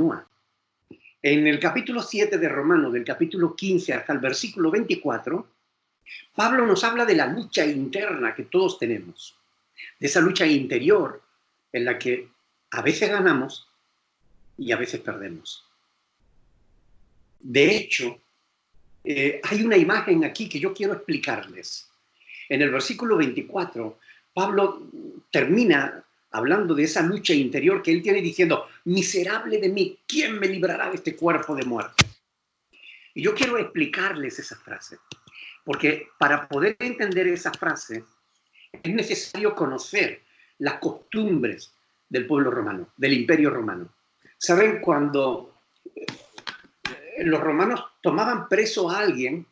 continúa. En el capítulo 7 de Romanos, del capítulo 15 hasta el versículo 24, Pablo nos habla de la lucha interna que todos tenemos, de esa lucha interior en la que a veces ganamos y a veces perdemos. De hecho, hay una imagen aquí que yo quiero explicarles. En el versículo 24, Pablo termina hablando de esa lucha interior que él tiene diciendo, miserable de mí, ¿quién me librará de este cuerpo de muerte? Y yo quiero explicarles esa frase, porque para poder entender esa frase es necesario conocer las costumbres del pueblo romano, del imperio romano. ¿Saben? Cuando los romanos tomaban preso a alguien,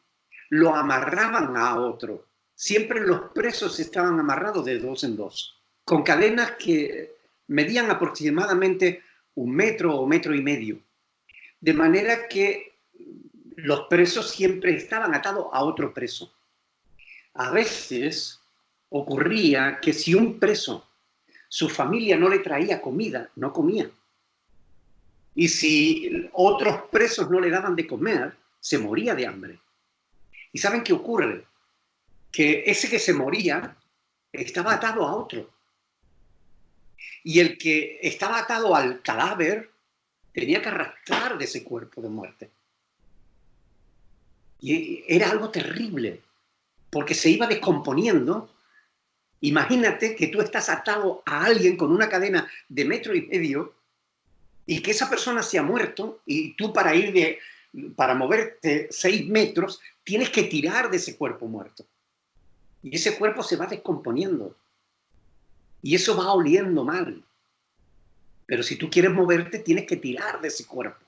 lo amarraban a otro. Siempre los presos estaban amarrados de dos en dos, con cadenas que medían aproximadamente 1 metro o 1,5 metros. De manera que los presos siempre estaban atados a otro preso. A veces ocurría que si un preso, su familia no le traía comida, no comía. Y si otros presos no le daban de comer, se moría de hambre. ¿Y saben qué ocurre? Que ese que se moría estaba atado a otro. Y el que estaba atado al cadáver tenía que arrastrar de ese cuerpo de muerte. Y era algo terrible, porque se iba descomponiendo. Imagínate que tú estás atado a alguien con una cadena de 1,5 metros y que esa persona se ha muerto y tú para moverte 6 metros tienes que tirar de ese cuerpo muerto. Y ese cuerpo se va descomponiendo. Y eso va oliendo mal. Pero si tú quieres moverte, tienes que tirar de ese cuerpo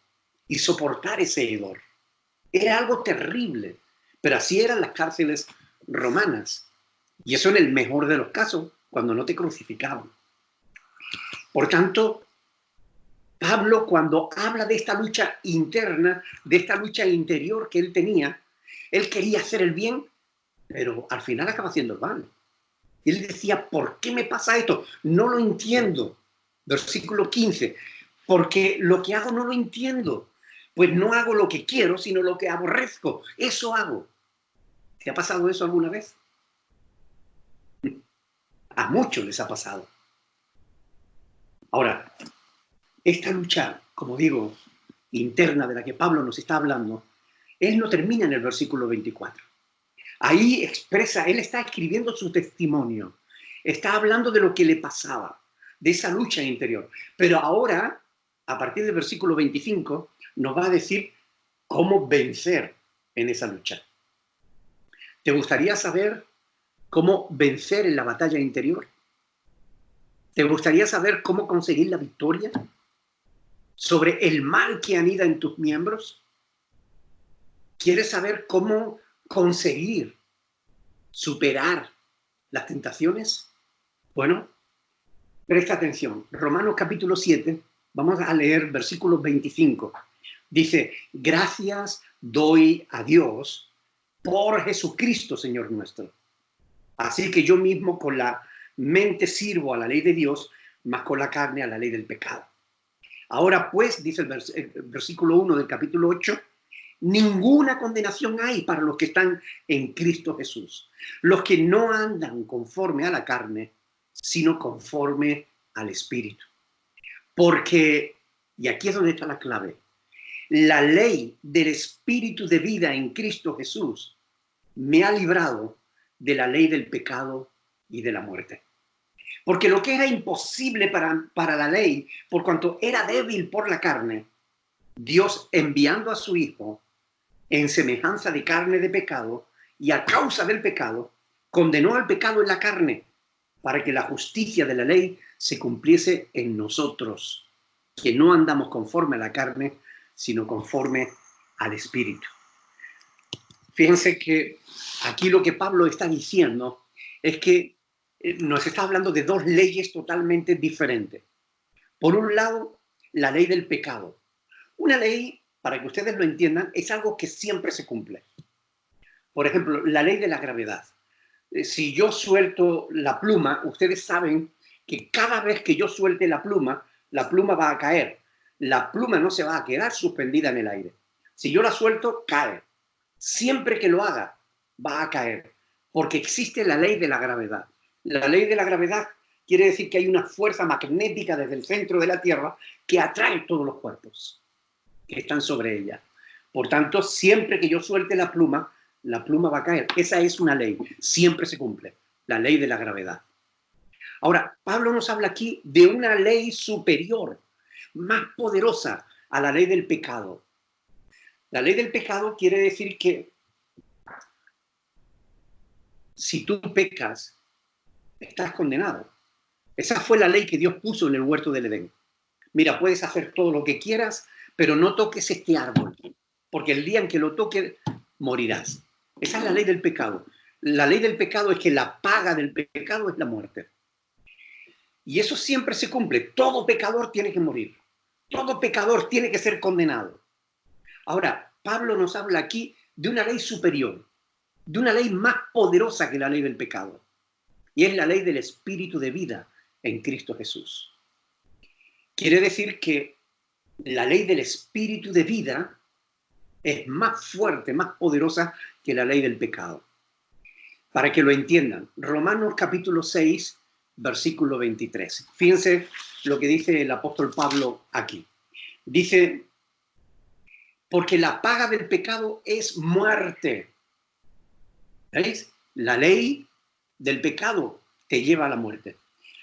y soportar ese hedor. Era algo terrible, pero así eran las cárceles romanas. Y eso en el mejor de los casos, cuando no te crucificaban. Por tanto, Pablo, cuando habla de esta lucha interna, de esta lucha interior que él tenía, él quería hacer el bien, pero al final acaba haciendo el mal. Y él decía, ¿por qué me pasa esto? No lo entiendo. Versículo 15, porque lo que hago no lo entiendo. Pues no hago lo que quiero, sino lo que aborrezco. Eso hago. ¿Te ha pasado eso alguna vez? A muchos les ha pasado. Ahora, esta lucha, como digo, interna de la que Pablo nos está hablando, él no termina en el versículo 24. Ahí expresa, él está escribiendo su testimonio, está hablando de lo que le pasaba, de esa lucha interior. Pero ahora, a partir del versículo 25, nos va a decir cómo vencer en esa lucha. ¿Te gustaría saber cómo vencer en la batalla interior? ¿Te gustaría saber cómo conseguir la victoria sobre el mal que anida en tus miembros? ¿Quieres saber cómo conseguir superar las tentaciones? Bueno, presta atención. Romanos capítulo 7, vamos a leer versículo 25. Dice, gracias doy a Dios por Jesucristo, Señor nuestro. Así que yo mismo con la mente sirvo a la ley de Dios, mas con la carne a la ley del pecado. Ahora pues, dice el versículo 1 del capítulo 8, ninguna condenación hay para los que están en Cristo Jesús. Los que no andan conforme a la carne, sino conforme al Espíritu. Porque, y aquí es donde está la clave, la ley del Espíritu de vida en Cristo Jesús me ha librado de la ley del pecado y de la muerte. Porque lo que era imposible para la ley, por cuanto era débil por la carne, Dios enviando a su Hijo en semejanza de carne de pecado, y a causa del pecado, condenó al pecado en la carne, para que la justicia de la ley se cumpliese en nosotros, que no andamos conforme a la carne, sino conforme al Espíritu. Fíjense que aquí lo que Pablo está diciendo es que nos está hablando de dos leyes totalmente diferentes. Por un lado, la ley del pecado. Una ley, para que ustedes lo entiendan, es algo que siempre se cumple. Por ejemplo, la ley de la gravedad. Si yo suelto la pluma, ustedes saben que cada vez que yo suelte la pluma va a caer. la pluma no se va a quedar suspendida en el aire. Si yo la suelto, cae. Siempre que lo haga, va a caer, porque existe la ley de la gravedad. La ley de la gravedad quiere decir que hay una fuerza magnética desde el centro de la Tierra que atrae todos los cuerpos que están sobre ella. Por tanto, siempre que yo suelte la pluma va a caer. Esa es una ley, siempre se cumple, la ley de la gravedad. Ahora, Pablo nos habla aquí de una ley superior, más poderosa a la ley del pecado. La ley del pecado quiere decir que si tú pecas, estás condenado. Esa fue la ley que Dios puso en el huerto del Edén. Mira, puedes hacer todo lo que quieras, pero no toques este árbol, porque el día en que lo toques, morirás. Esa es la ley del pecado. La ley del pecado es que la paga del pecado es la muerte. Y eso siempre se cumple. Todo pecador tiene que morir. Todo pecador tiene que ser condenado. Ahora, Pablo nos habla aquí de una ley superior, de una ley más poderosa que la ley del pecado. Y es la ley del espíritu de vida en Cristo Jesús. Quiere decir que la ley del espíritu de vida es más fuerte, más poderosa que la ley del pecado. Para que lo entiendan, Romanos capítulo 6, versículo 23. Fíjense lo que dice el apóstol Pablo aquí. Dice, porque la paga del pecado es muerte. ¿Veis? La ley del pecado te lleva a la muerte.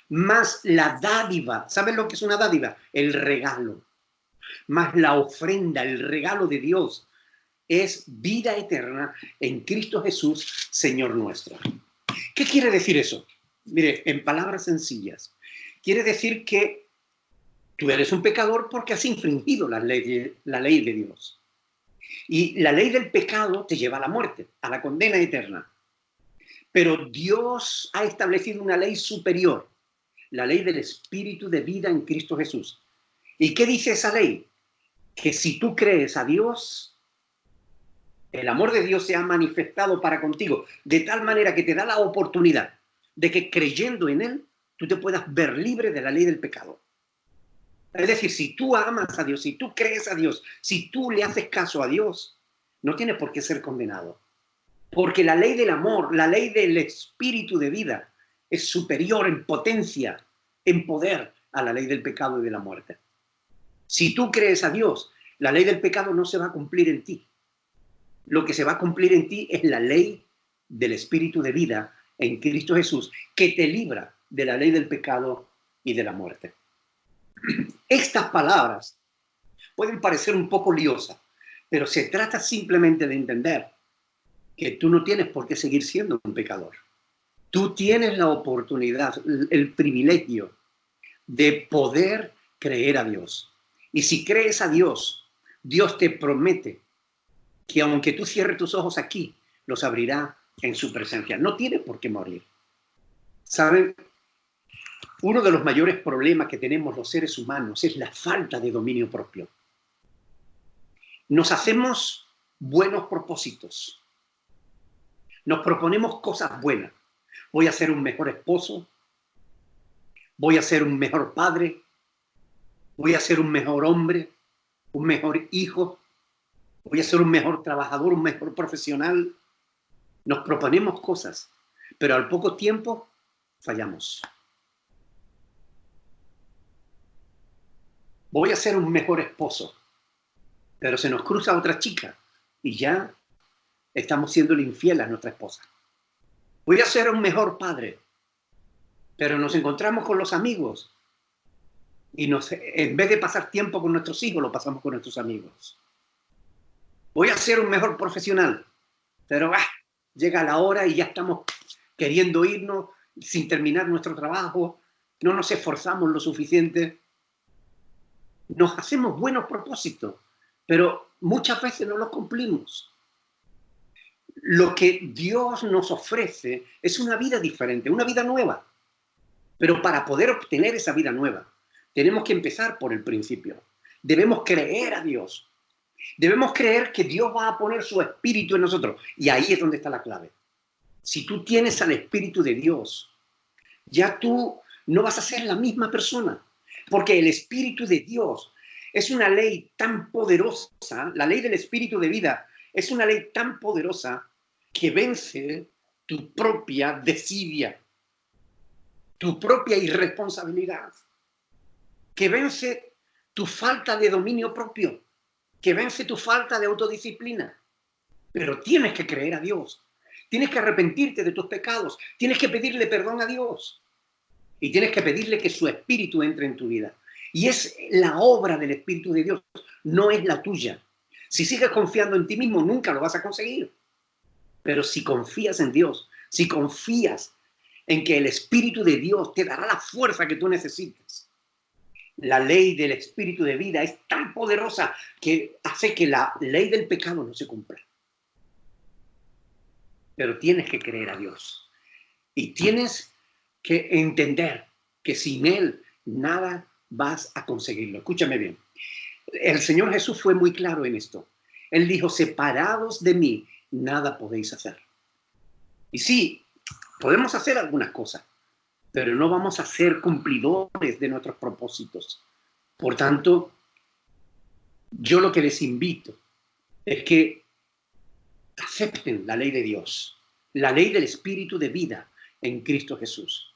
Más la dádiva, ¿saben lo que es una dádiva? El regalo. Más la ofrenda, el regalo de Dios, es vida eterna en Cristo Jesús, Señor nuestro. ¿Qué quiere decir eso? Mire, en palabras sencillas, quiere decir que tú eres un pecador porque has infringido la ley de Dios. Y la ley del pecado te lleva a la muerte, a la condena eterna. Pero Dios ha establecido una ley superior, la ley del espíritu de vida en Cristo Jesús. ¿Y qué dice esa ley? Que si tú crees a Dios, el amor de Dios se ha manifestado para contigo, de tal manera que te da la oportunidad de que creyendo en Él, tú te puedas ver libre de la ley del pecado. Es decir, si tú amas a Dios, si tú crees a Dios, si tú le haces caso a Dios, no tienes por qué ser condenado. Porque la ley del amor, la ley del espíritu de vida, es superior en potencia, en poder a la ley del pecado y de la muerte. Si tú crees a Dios, la ley del pecado no se va a cumplir en ti. Lo que se va a cumplir en ti es la ley del espíritu de vida en Cristo Jesús, que te libra de la ley del pecado y de la muerte. Estas palabras pueden parecer un poco liosas, pero se trata simplemente de entender que tú no tienes por qué seguir siendo un pecador. Tú tienes la oportunidad, el privilegio de poder creer a Dios. Y si crees a Dios, Dios te promete que aunque tú cierres tus ojos aquí, los abrirá en su presencia. No tienes por qué morir. ¿Saben? Uno de los mayores problemas que tenemos los seres humanos es la falta de dominio propio. Nos hacemos buenos propósitos. Nos proponemos cosas buenas. Voy a ser un mejor esposo. Voy a ser un mejor padre. Voy a ser un mejor hombre, un mejor hijo. Voy a ser un mejor trabajador, un mejor profesional. Nos proponemos cosas, pero al poco tiempo fallamos. Voy a ser un mejor esposo, pero se nos cruza otra chica y ya estamos siendo infieles a nuestra esposa. Voy a ser un mejor padre, pero nos encontramos con los amigos y en vez de pasar tiempo con nuestros hijos, lo pasamos con nuestros amigos. Voy a ser un mejor profesional, pero llega la hora y ya estamos queriendo irnos sin terminar nuestro trabajo, no nos esforzamos lo suficiente. Nos hacemos buenos propósitos, pero muchas veces no los cumplimos. Lo que Dios nos ofrece es una vida diferente, una vida nueva. Pero para poder obtener esa vida nueva, tenemos que empezar por el principio. Debemos creer a Dios. Debemos creer que Dios va a poner su espíritu en nosotros. Y ahí es donde está la clave. Si tú tienes al espíritu de Dios, ya tú no vas a ser la misma persona. Porque el espíritu de Dios es una ley tan poderosa, la ley del espíritu de vida es una ley tan poderosa que vence tu propia desidia, tu propia irresponsabilidad, que vence tu falta de dominio propio, que vence tu falta de autodisciplina. Pero tienes que creer a Dios, tienes que arrepentirte de tus pecados, tienes que pedirle perdón a Dios y tienes que pedirle que su espíritu entre en tu vida. Y es la obra del Espíritu de Dios, no es la tuya. Si sigues confiando en ti mismo, nunca lo vas a conseguir. Pero si confías en Dios, si confías en que el Espíritu de Dios te dará la fuerza que tú necesitas, la ley del Espíritu de vida es tan poderosa que hace que la ley del pecado no se cumpla. Pero tienes que creer a Dios. Y tienes que entender que sin Él nada vas a conseguirlo. Escúchame bien. El Señor Jesús fue muy claro en esto. Él dijo, separados de mí, nada podéis hacer. Y sí, podemos hacer algunas cosas, pero no vamos a ser cumplidores de nuestros propósitos. Por tanto, yo lo que les invito es que acepten la ley de Dios, la ley del Espíritu de vida en Cristo Jesús.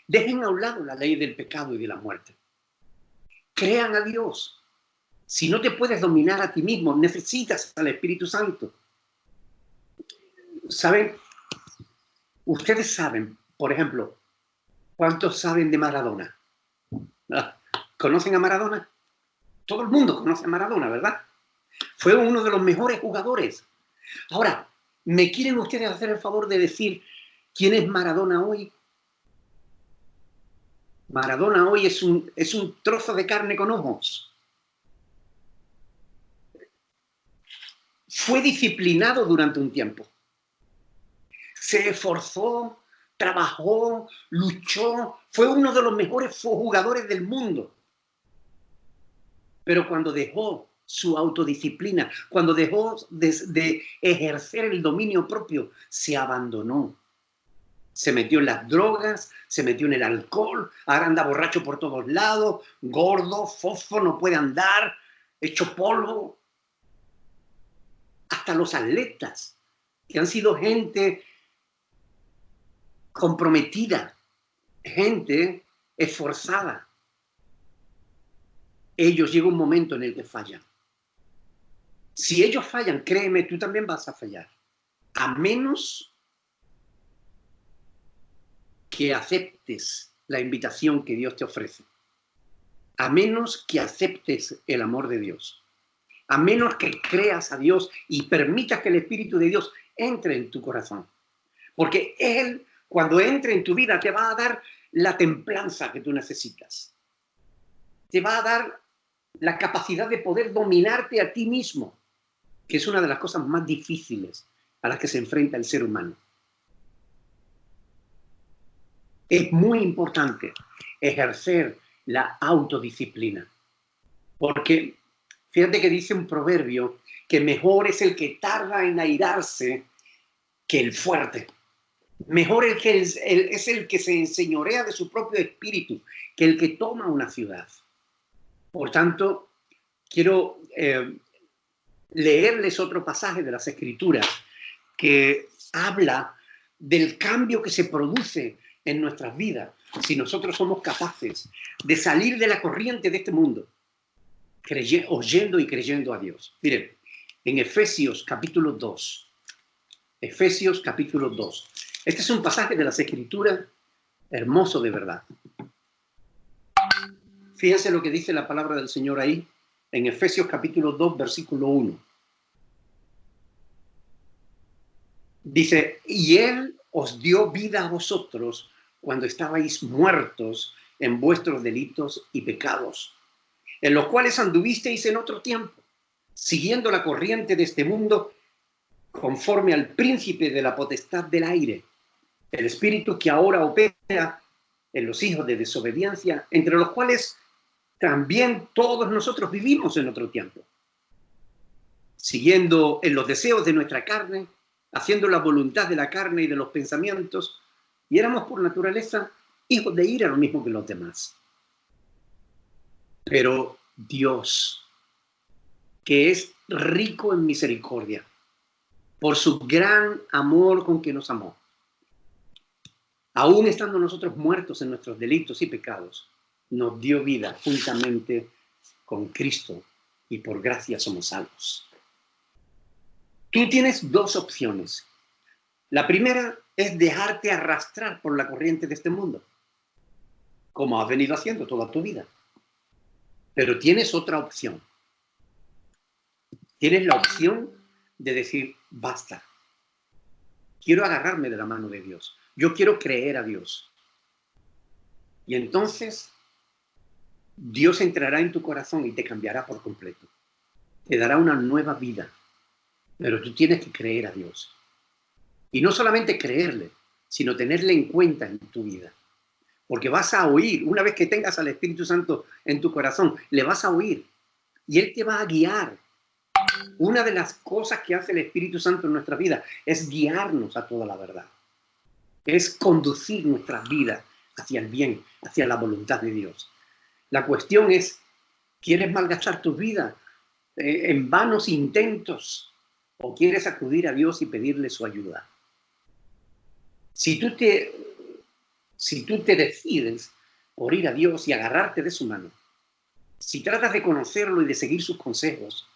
Dejen a un lado la ley del pecado y de la muerte. Crean a Dios. Si no te puedes dominar a ti mismo, necesitas al Espíritu Santo. ¿Saben? Ustedes saben, por ejemplo, ¿cuántos saben de Maradona? ¿Conocen a Maradona? Todo el mundo conoce a Maradona, ¿verdad? Fue uno de los mejores jugadores. Ahora, ¿me quieren ustedes hacer el favor de decir quién es Maradona hoy? Maradona hoy es un trozo de carne con ojos. Fue disciplinado durante un tiempo. Se esforzó, trabajó, luchó. Fue uno de los mejores jugadores del mundo. Pero cuando dejó su autodisciplina, cuando dejó de ejercer el dominio propio, se abandonó. Se metió en las drogas, se metió en el alcohol, ahora anda borracho por todos lados, gordo, fofo, no puede andar, hecho polvo. Hasta los atletas, que han sido gente comprometida, gente esforzada, ellos llega un momento en el que fallan. Si ellos fallan, créeme, tú también vas a fallar. A menos que aceptes la invitación que Dios te ofrece. A menos que aceptes el amor de Dios. A menos que creas a Dios y permitas que el Espíritu de Dios entre en tu corazón. Porque Él, cuando entre en tu vida, te va a dar la templanza que tú necesitas. Te va a dar la capacidad de poder dominarte a ti mismo, que es una de las cosas más difíciles a las que se enfrenta el ser humano. Es muy importante ejercer la autodisciplina, porque fíjate que dice un proverbio que mejor es el que tarda en airarse que el fuerte. Mejor es el que se enseñorea de su propio espíritu que el que toma una ciudad. Por tanto, quiero leerles otro pasaje de las Escrituras que habla del cambio que se produce en nuestras vidas si nosotros somos capaces de salir de la corriente de este mundo, oyendo y creyendo a Dios. Miren, en Efesios capítulo 2, Efesios capítulo 2. Este es un pasaje de las Escrituras hermoso de verdad. Fíjense lo que dice la palabra del Señor ahí, en Efesios capítulo 2, versículo 1. Dice, y Él os dio vida a vosotros cuando estabais muertos en vuestros delitos y pecados, en los cuales anduvisteis en otro tiempo, siguiendo la corriente de este mundo, conforme al príncipe de la potestad del aire, el espíritu que ahora opera en los hijos de desobediencia, entre los cuales también todos nosotros vivimos en otro tiempo, siguiendo en los deseos de nuestra carne, haciendo la voluntad de la carne y de los pensamientos, y éramos por naturaleza hijos de ira, lo mismo que los demás. Pero Dios, que es rico en misericordia, por su gran amor con que nos amó, aún estando nosotros muertos en nuestros delitos y pecados, nos dio vida juntamente con Cristo y por gracia somos salvos. Tú tienes dos opciones. La primera es dejarte arrastrar por la corriente de este mundo, como has venido haciendo toda tu vida. Pero tienes otra opción. Tienes la opción de decir, basta. Quiero agarrarme de la mano de Dios. Yo quiero creer a Dios. Y entonces Dios entrará en tu corazón y te cambiará por completo. Te dará una nueva vida. Pero tú tienes que creer a Dios. Y no solamente creerle, sino tenerle en cuenta en tu vida. Porque vas a oír, una vez que tengas al Espíritu Santo en tu corazón, le vas a oír. Y Él te va a guiar. Una de las cosas que hace el Espíritu Santo en nuestra vida es guiarnos a toda la verdad. Es conducir nuestras vidas hacia el bien, hacia la voluntad de Dios. La cuestión es, ¿quieres malgastar tu vida en vanos intentos o quieres acudir a Dios y pedirle su ayuda? Si tú te decides por ir a Dios y agarrarte de su mano, si tratas de conocerlo y de seguir sus consejos,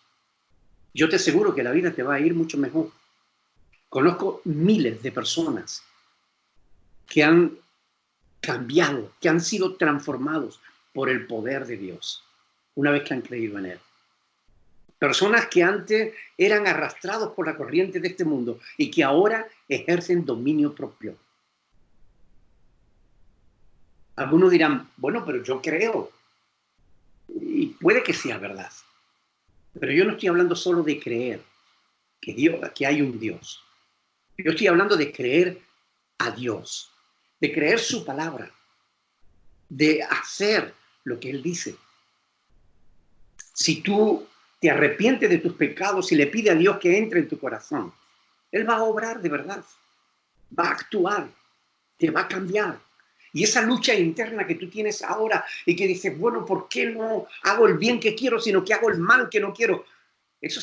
yo te aseguro que la vida te va a ir mucho mejor. Conozco miles de personas que han cambiado, que han sido transformados por el poder de Dios, una vez que han creído en Él. Personas que antes eran arrastrados por la corriente de este mundo y que ahora ejercen dominio propio. Algunos dirán, bueno, pero yo creo. Y puede que sea verdad. Pero yo no estoy hablando solo de creer que hay un Dios. Yo estoy hablando de creer a Dios, de creer su palabra, de hacer lo que Él dice. Si tú te arrepientes de tus pecados y le pides a Dios que entre en tu corazón, Él va a obrar de verdad, va a actuar, te va a cambiar. Y esa lucha interna que tú tienes ahora y que dices, bueno, ¿por qué no hago el bien que quiero, sino que hago el mal que no quiero? Eso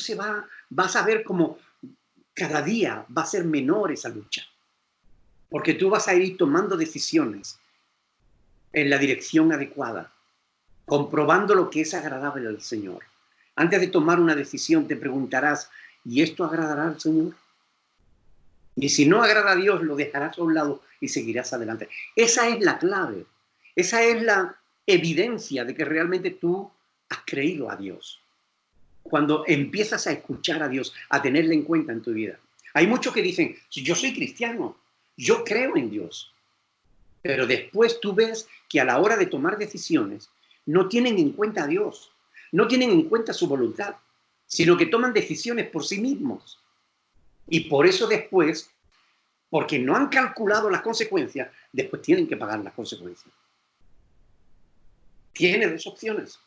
vas a ver como cada día va a ser menor esa lucha. Porque tú vas a ir tomando decisiones en la dirección adecuada, comprobando lo que es agradable al Señor. Antes de tomar una decisión te preguntarás, ¿y esto agradará al Señor? Y si no agrada a Dios, lo dejarás a un lado y seguirás adelante. Esa es la clave. Esa es la evidencia de que realmente tú has creído a Dios. Cuando empiezas a escuchar a Dios, a tenerle en cuenta en tu vida. Hay muchos que dicen, yo soy cristiano, yo creo en Dios. Pero después tú ves que a la hora de tomar decisiones no tienen en cuenta a Dios, no tienen en cuenta su voluntad, sino que toman decisiones por sí mismos. Y por eso después, porque no han calculado las consecuencias, después tienen que pagar las consecuencias. Tienes dos opciones.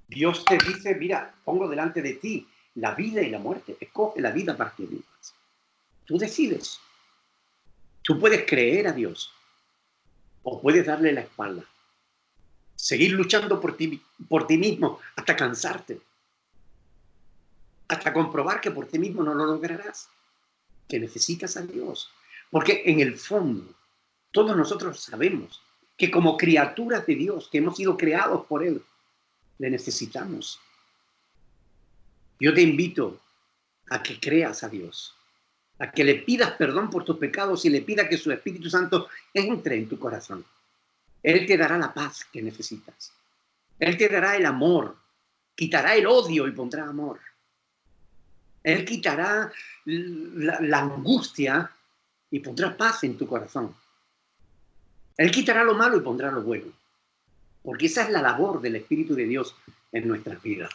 Dios te dice, mira, pongo delante de ti la vida y la muerte. Escoge la vida para que vivas. Tú decides. Tú puedes creer a Dios o puedes darle la espalda. Seguir luchando por ti mismo hasta cansarte. Hasta comprobar que por ti mismo no lo lograrás. Que necesitas a Dios. Porque en el fondo, todos nosotros sabemos que como criaturas de Dios, que hemos sido creados por Él, le necesitamos. Yo te invito a que creas a Dios, a que le pidas perdón por tus pecados y le pidas que su Espíritu Santo entre en tu corazón. Él te dará la paz que necesitas. Él te dará el amor, quitará el odio y pondrá amor. Él quitará la angustia y pondrá paz en tu corazón. Él quitará lo malo y pondrá lo bueno. Porque esa es la labor del Espíritu de Dios en nuestras vidas.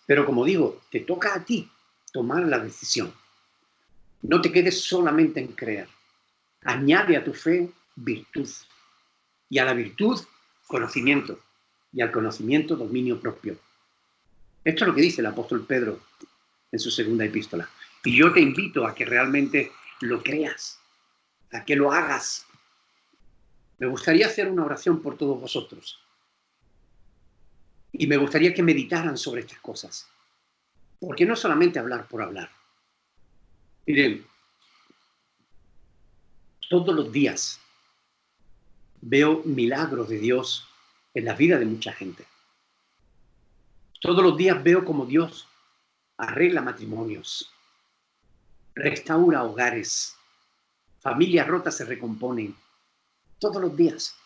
Pero como digo, te toca a ti tomar la decisión. No te quedes solamente en creer. Añade a tu fe virtud. Y a la virtud, conocimiento. Y al conocimiento, dominio propio. Esto es lo que dice el apóstol Pedro en su segunda epístola. Y yo te invito a que realmente lo creas, a que lo hagas. Me gustaría hacer una oración por todos vosotros. Y me gustaría que meditaran sobre estas cosas. Porque no solamente hablar por hablar. Miren, todos los días veo milagros de Dios en la vida de mucha gente. Todos los días veo como Dios arregla matrimonios, restaura hogares, familias rotas se recomponen. Todos los días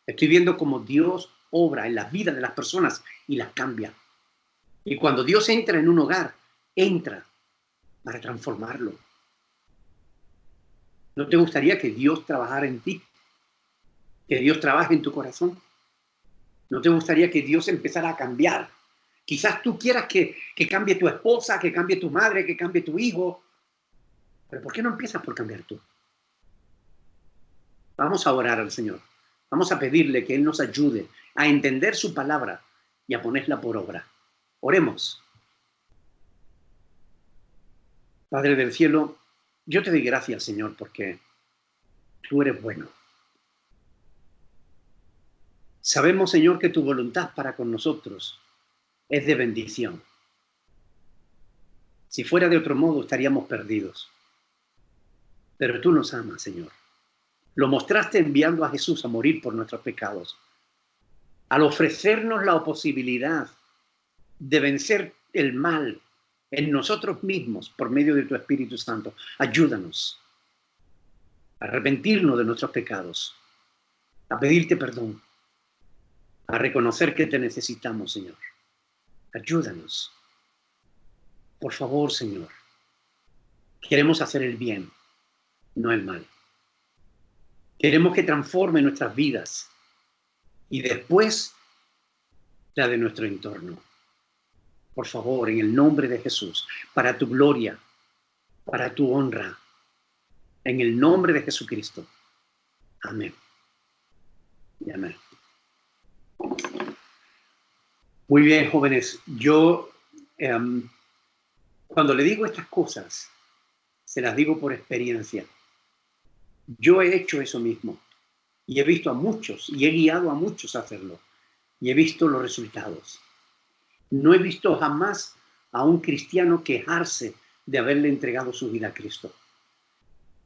estoy viendo cómo Dios obra en las vidas de las personas y las cambia. Y cuando Dios entra en un hogar, entra para transformarlo. ¿No te gustaría que Dios trabajara en ti? Que Dios trabaje en tu corazón. ¿No te gustaría que Dios empezara a cambiar? Quizás tú quieras que cambie tu esposa, que cambie tu madre, que cambie tu hijo. Pero ¿por qué no empiezas por cambiar tú? Vamos a orar al Señor. Vamos a pedirle que Él nos ayude a entender su palabra y a ponerla por obra. Oremos. Padre del cielo, yo te doy gracias, Señor, porque tú eres bueno. Sabemos, Señor, que tu voluntad para con nosotros es de bendición. Si fuera de otro modo, estaríamos perdidos. Pero tú nos amas, Señor. Lo mostraste enviando a Jesús a morir por nuestros pecados. Al ofrecernos la posibilidad de vencer el mal en nosotros mismos por medio de tu Espíritu Santo, ayúdanos a arrepentirnos de nuestros pecados, a pedirte perdón, a reconocer que te necesitamos, Señor. Ayúdanos. Por favor, Señor. Queremos hacer el bien, no el mal. Queremos que transforme nuestras vidas y después la de nuestro entorno. Por favor, en el nombre de Jesús, para tu gloria, para tu honra, en el nombre de Jesucristo. Amén. Y amén. Muy bien, jóvenes. Yo, cuando le digo estas cosas, se las digo por experiencia. Yo he hecho eso mismo y he visto a muchos y he guiado a muchos a hacerlo y he visto los resultados. No he visto jamás a un cristiano quejarse de haberle entregado su vida a Cristo.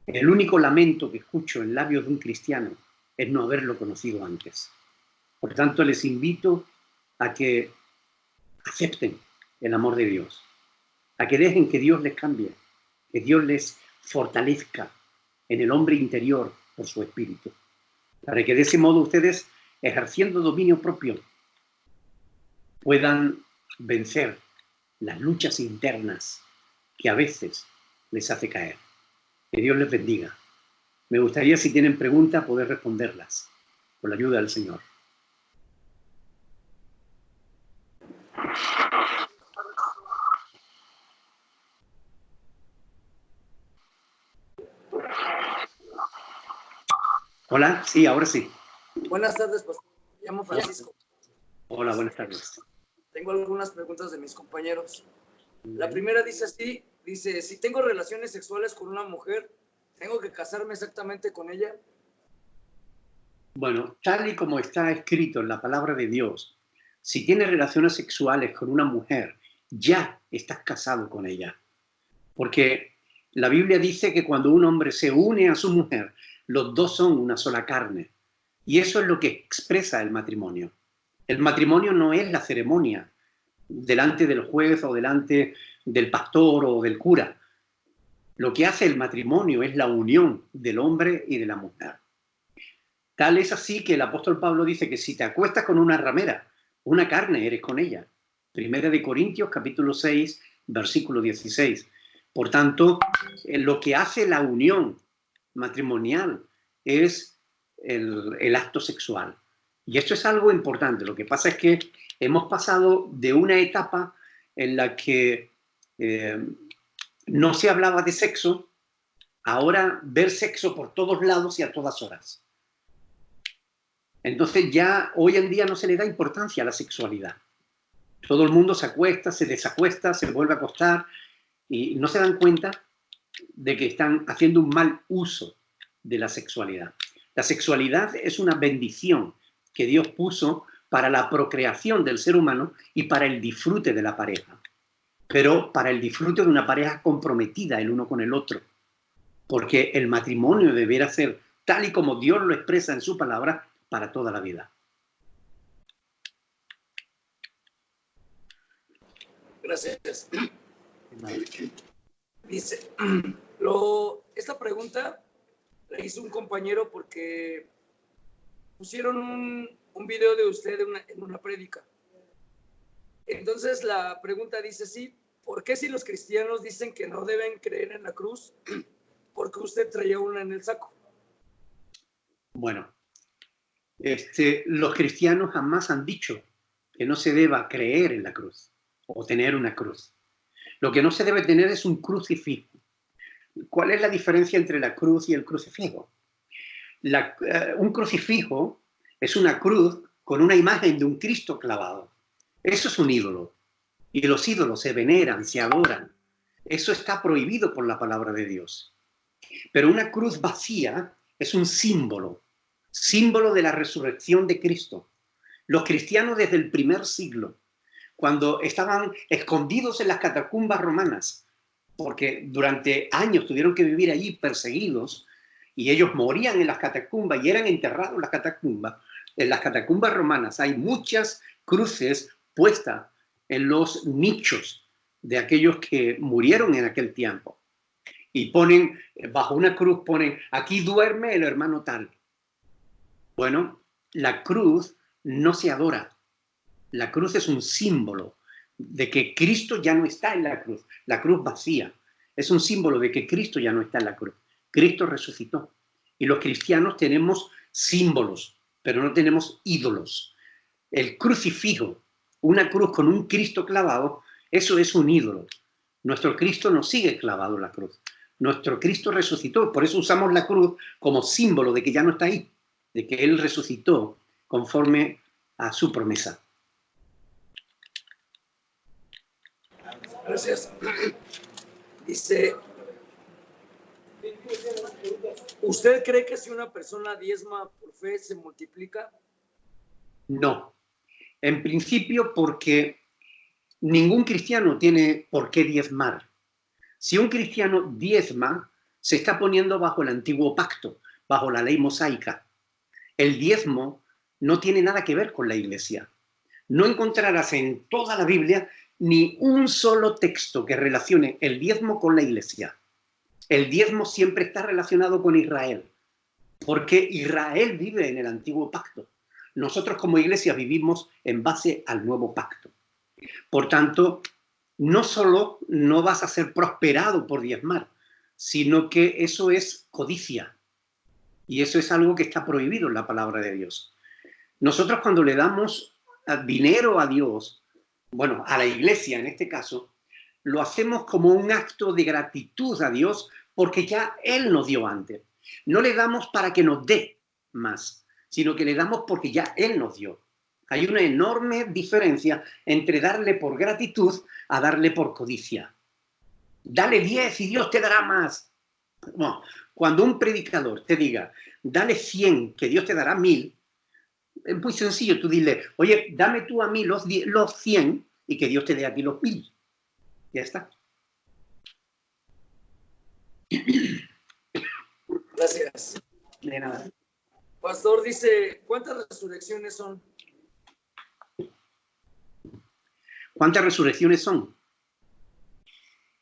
El único lamento que escucho en labios de un cristiano es no haberlo conocido antes. Por tanto, les invito a que acepten el amor de Dios, a que dejen que Dios les cambie, que Dios les fortalezca en el hombre interior por su espíritu, para que de ese modo ustedes, ejerciendo dominio propio, puedan vencer las luchas internas que a veces les hace caer. Que Dios les bendiga. Me gustaría, si tienen preguntas, poder responderlas con la ayuda del Señor. Hola, sí, ahora sí. Buenas tardes, pastor. Me llamo Francisco. Hola, buenas tardes. Tengo algunas preguntas de mis compañeros. La primera dice así, dice, si tengo relaciones sexuales con una mujer, ¿tengo que casarme exactamente con ella? Bueno, tal y como está escrito en la palabra de Dios, si tienes relaciones sexuales con una mujer, ya estás casado con ella. Porque la Biblia dice que cuando un hombre se une a su mujer, los dos son una sola carne. Y eso es lo que expresa el matrimonio. El matrimonio no es la ceremonia delante del juez o delante del pastor o del cura. Lo que hace el matrimonio es la unión del hombre y de la mujer. Tal es así que el apóstol Pablo dice que si te acuestas con una ramera, una carne eres con ella. Primera de Corintios, capítulo 6, versículo 16. Por tanto, lo que hace la unión matrimonial es el acto sexual. Y esto es algo importante. Lo que pasa es que hemos pasado de una etapa en la que no se hablaba de sexo, ahora ver sexo por todos lados y a todas horas. Entonces ya hoy en día no se le da importancia a la sexualidad. Todo el mundo se acuesta, se desacuesta, se vuelve a acostar y no se dan cuenta de que están haciendo un mal uso de la sexualidad. La sexualidad es una bendición que Dios puso para la procreación del ser humano y para el disfrute de la pareja. Pero para el disfrute de una pareja comprometida el uno con el otro. Porque el matrimonio deberá ser tal y como Dios lo expresa en su palabra para toda la vida. Gracias. Dice, esta pregunta la hizo un compañero porque pusieron un video de usted en una prédica. Entonces la pregunta dice así: ¿por qué si los cristianos dicen que no deben creer en la cruz, por qué usted traía una en el saco? Bueno, los cristianos jamás han dicho que no se deba creer en la cruz o tener una cruz. Lo que no se debe tener es un crucifijo. ¿Cuál es la diferencia entre la cruz y el crucifijo? Un crucifijo es una cruz con una imagen de un Cristo clavado. Eso es un ídolo. Y los ídolos se veneran, se adoran. Eso está prohibido por la palabra de Dios. Pero una cruz vacía es un símbolo de la resurrección de Cristo. Los cristianos desde el primer siglo, cuando estaban escondidos en las catacumbas romanas, porque durante años tuvieron que vivir allí perseguidos, y ellos morían en las catacumbas y eran enterrados en las catacumbas. En las catacumbas romanas hay muchas cruces puestas en los nichos de aquellos que murieron en aquel tiempo. Y ponen, bajo una cruz ponen, aquí duerme el hermano tal. Bueno, la cruz no se adora. La cruz es un símbolo de que Cristo ya no está en la cruz vacía. Es un símbolo de que Cristo ya no está en la cruz. Cristo resucitó. Y los cristianos tenemos símbolos, pero no tenemos ídolos. El crucifijo, una cruz con un Cristo clavado, eso es un ídolo. Nuestro Cristo no sigue clavado en la cruz. Nuestro Cristo resucitó. Por eso usamos la cruz como símbolo de que ya no está ahí, de que Él resucitó conforme a su promesa. Gracias. Dice, ¿usted cree que si una persona diezma por fe se multiplica? No. En principio porque ningún cristiano tiene por qué diezmar. Si un cristiano diezma, se está poniendo bajo el antiguo pacto, bajo la ley mosaica. El diezmo no tiene nada que ver con la iglesia. No encontrarás en toda la Biblia ni un solo texto que relacione el diezmo con la iglesia. El diezmo siempre está relacionado con Israel, porque Israel vive en el antiguo pacto. Nosotros como iglesia vivimos en base al nuevo pacto. Por tanto, no solo no vas a ser prosperado por diezmar, sino que eso es codicia. Y eso es algo que está prohibido en la palabra de Dios. Nosotros cuando le damos dinero a Dios, bueno, a la iglesia en este caso, lo hacemos como un acto de gratitud a Dios porque ya Él nos dio antes. No le damos para que nos dé más, sino que le damos porque ya Él nos dio. Hay una enorme diferencia entre darle por gratitud a darle por codicia. Dale 10 y Dios te dará más. No, cuando un predicador te diga, dale 100 que Dios te dará 1000, es muy sencillo, tú dile, oye, dame tú a mí los 100 y que Dios te dé a ti los 1000. Ya está. Gracias. De nada. Pastor dice, ¿cuántas resurrecciones son? ¿Cuántas resurrecciones son?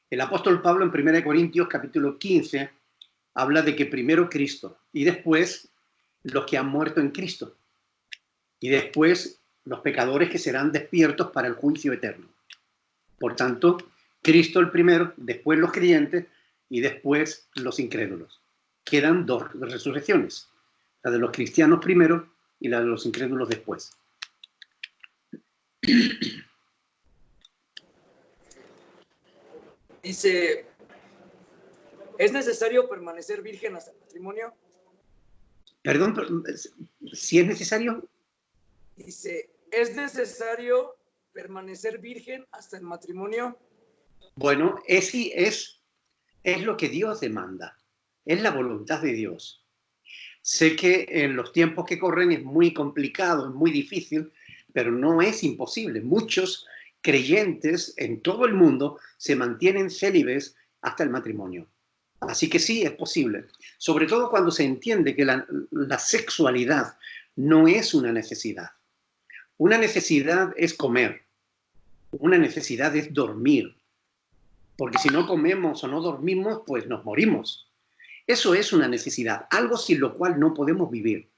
El apóstol Pablo en 1 Corintios capítulo 15 habla de que primero Cristo y después los que han muerto en Cristo y después los pecadores que serán despiertos para el juicio eterno. Por tanto, Cristo el primero, después los creyentes y después los incrédulos. Quedan 2 resurrecciones, la de los cristianos primero y la de los incrédulos después. Dice, ¿es necesario permanecer virgen hasta el matrimonio? Perdón, si es necesario. Dice, ¿es necesario permanecer virgen hasta el matrimonio? Bueno, es lo que Dios demanda, es la voluntad de Dios. Sé que en los tiempos que corren es muy complicado, es muy difícil, pero no es imposible. Muchos creyentes en todo el mundo se mantienen célibes hasta el matrimonio. Así que sí, es posible. Sobre todo cuando se entiende que la sexualidad no es una necesidad. Una necesidad es comer. Una necesidad es dormir. Porque si no comemos o no dormimos, pues nos morimos. Eso es una necesidad, algo sin lo cual no podemos vivir.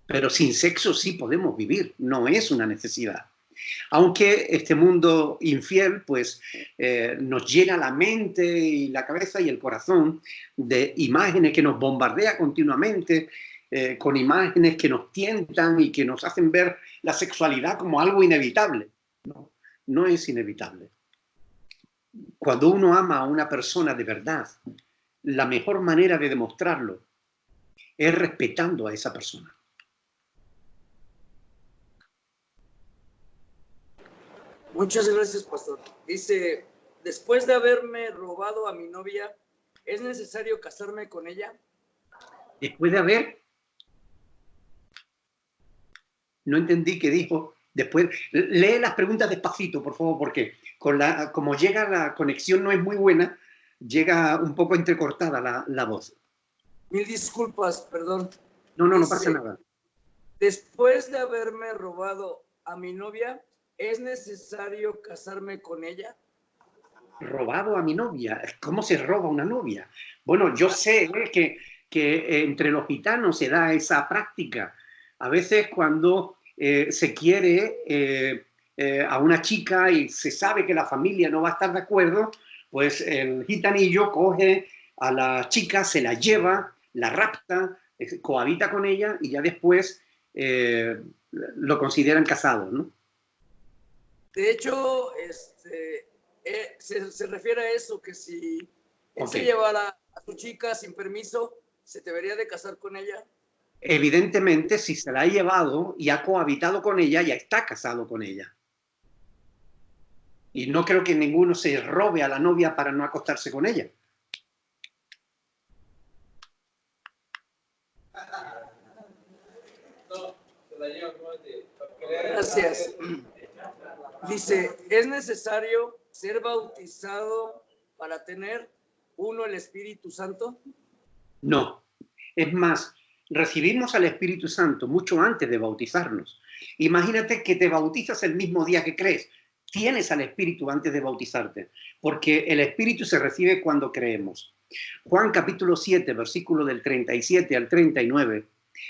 Pero sin sexo sí podemos vivir, no es una necesidad. Aunque este mundo infiel pues nos llena la mente y la cabeza y el corazón de imágenes que nos bombardea continuamente, con imágenes que nos tientan y que nos hacen ver la sexualidad como algo inevitable. No, no es inevitable. Cuando uno ama a una persona de verdad, la mejor manera de demostrarlo es respetando a esa persona. Muchas gracias, pastor. Dice, después de haberme robado a mi novia, ¿es necesario casarme con ella? Después de haber... No entendí qué dijo. Después, lee las preguntas despacito, por favor, porque como llega la conexión no es muy buena, llega un poco entrecortada la voz. Mil disculpas, perdón. No Dice, pasa nada. Después de haberme robado a mi novia, ¿es necesario casarme con ella? Robado a mi novia. ¿Cómo se roba una novia? Bueno, yo sé que entre los gitanos se da esa práctica. A veces cuando se quiere a una chica y se sabe que la familia no va a estar de acuerdo, pues el gitanillo coge a la chica, se la lleva, la rapta, cohabita con ella y ya después lo consideran casado, ¿no? De hecho, se refiere a eso, que si él se llevara a su chica sin permiso, ¿se debería de casar con ella? Evidentemente, si se la ha llevado y ha cohabitado con ella, ya está casado con ella. Y no creo que ninguno se robe a la novia para no acostarse con ella. Gracias. Dice, ¿es necesario ser bautizado para tener uno el Espíritu Santo? No. Es más, recibimos al Espíritu Santo mucho antes de bautizarnos. Imagínate que te bautizas el mismo día que crees. Tienes al Espíritu antes de bautizarte, porque el Espíritu se recibe cuando creemos. Juan capítulo 7, versículo del 37 al 39,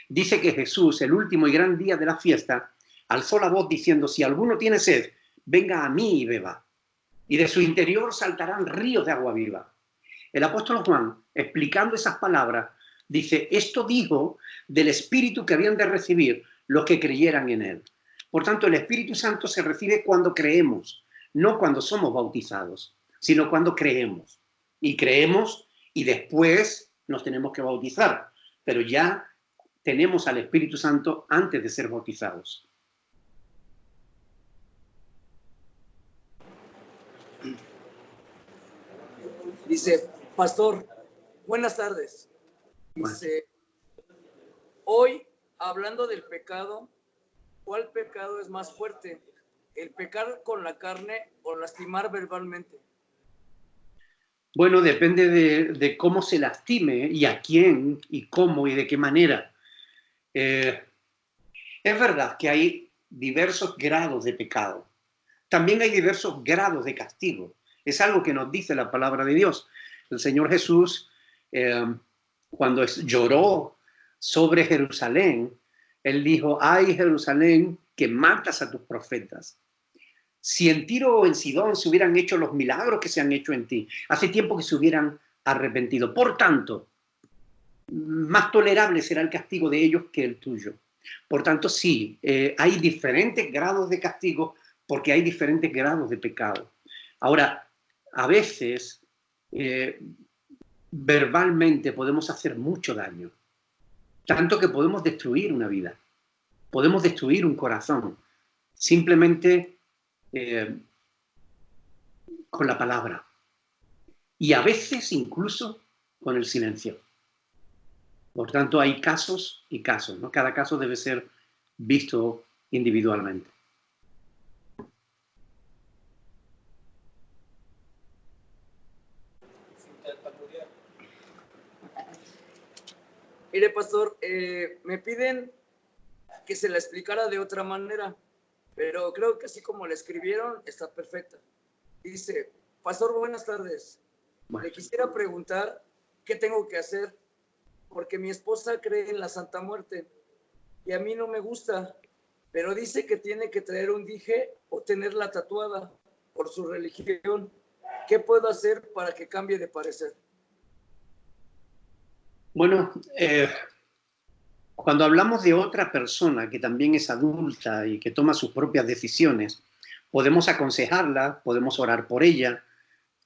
dice que Jesús, el último y gran día de la fiesta, alzó la voz diciendo, si alguno tiene sed, venga a mí y beba. Y de su interior saltarán ríos de agua viva. El apóstol Juan, explicando esas palabras, dice, esto dijo del Espíritu que habían de recibir los que creyeran en él. Por tanto, el Espíritu Santo se recibe cuando creemos, no cuando somos bautizados, sino cuando creemos. Y creemos y después nos tenemos que bautizar, pero ya tenemos al Espíritu Santo antes de ser bautizados. Dice, pastor, buenas tardes. Dice, hoy, hablando del pecado, ¿cuál pecado es más fuerte? ¿El pecar con la carne o lastimar verbalmente? Bueno, depende de cómo se lastime y a quién y cómo y de qué manera. Es verdad que hay diversos grados de pecado. También hay diversos grados de castigo. Es algo que nos dice la palabra de Dios. El Señor Jesús, cuando lloró sobre Jerusalén, Él dijo, ay Jerusalén, que matas a tus profetas. Si en Tiro o en Sidón se hubieran hecho los milagros que se han hecho en ti, hace tiempo que se hubieran arrepentido. Por tanto, más tolerable será el castigo de ellos que el tuyo. Por tanto, sí, hay diferentes grados de castigo porque hay diferentes grados de pecado. Ahora, a veces, verbalmente podemos hacer mucho daño, tanto que podemos destruir una vida, podemos destruir un corazón, simplemente con la palabra. Y a veces incluso con el silencio. Por tanto, hay casos y casos, ¿no? Cada caso debe ser visto individualmente. Mire, pastor, me piden que se la explicara de otra manera, pero creo que así como la escribieron, está perfecta. Dice, pastor, buenas tardes. Bueno, Le quisiera preguntar qué tengo que hacer, porque mi esposa cree en la Santa Muerte y a mí no me gusta, pero dice que tiene que traer un dije o tenerla tatuada por su religión. ¿Qué puedo hacer para que cambie de parecer? bueno, cuando hablamos de otra persona que también es adulta y que toma sus propias decisiones, podemos aconsejarla, podemos orar por ella,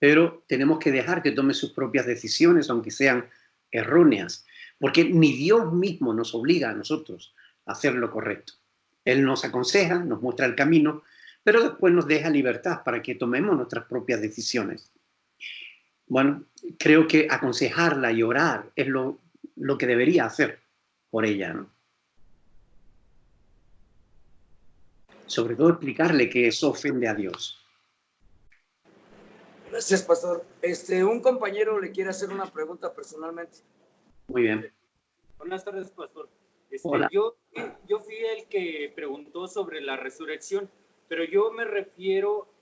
pero tenemos que dejar que tome sus propias decisiones, aunque sean erróneas, porque ni Dios mismo nos obliga a nosotros a hacer lo correcto. Él nos aconseja, nos muestra el camino, pero después nos deja libertad para que tomemos nuestras propias decisiones. Bueno, creo que aconsejarla y orar es lo que debería hacer por ella, ¿no? Sobre todo explicarle que eso ofende a Dios. Gracias, pastor. Un compañero le quiere hacer una pregunta personalmente. Muy bien. Buenas tardes, pastor. Hola. Yo fui el que preguntó sobre la resurrección, pero yo me refiero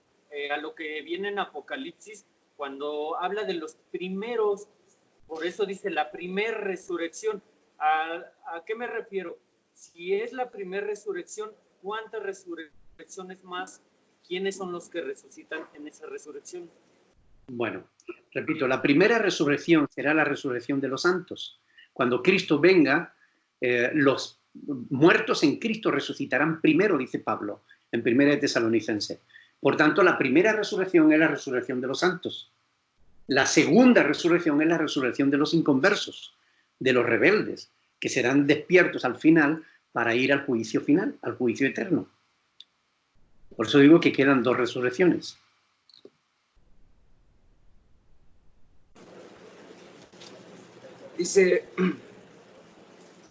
a lo que viene en Apocalipsis cuando habla de los primeros, por eso dice la primera resurrección. ¿A qué me refiero? Si es la primera resurrección, ¿cuántas resurrecciones más? ¿Quiénes son los que resucitan en esa resurrección? Bueno, repito, la primera resurrección será la resurrección de los santos. Cuando Cristo venga, los muertos en Cristo resucitarán primero, dice Pablo, en 1 de Tesalonicenses. Por tanto, la primera resurrección es la resurrección de los santos. La segunda resurrección es la resurrección de los inconversos, de los rebeldes, que serán despiertos al final para ir al juicio final, al juicio eterno. Por eso digo que quedan dos resurrecciones. Dice,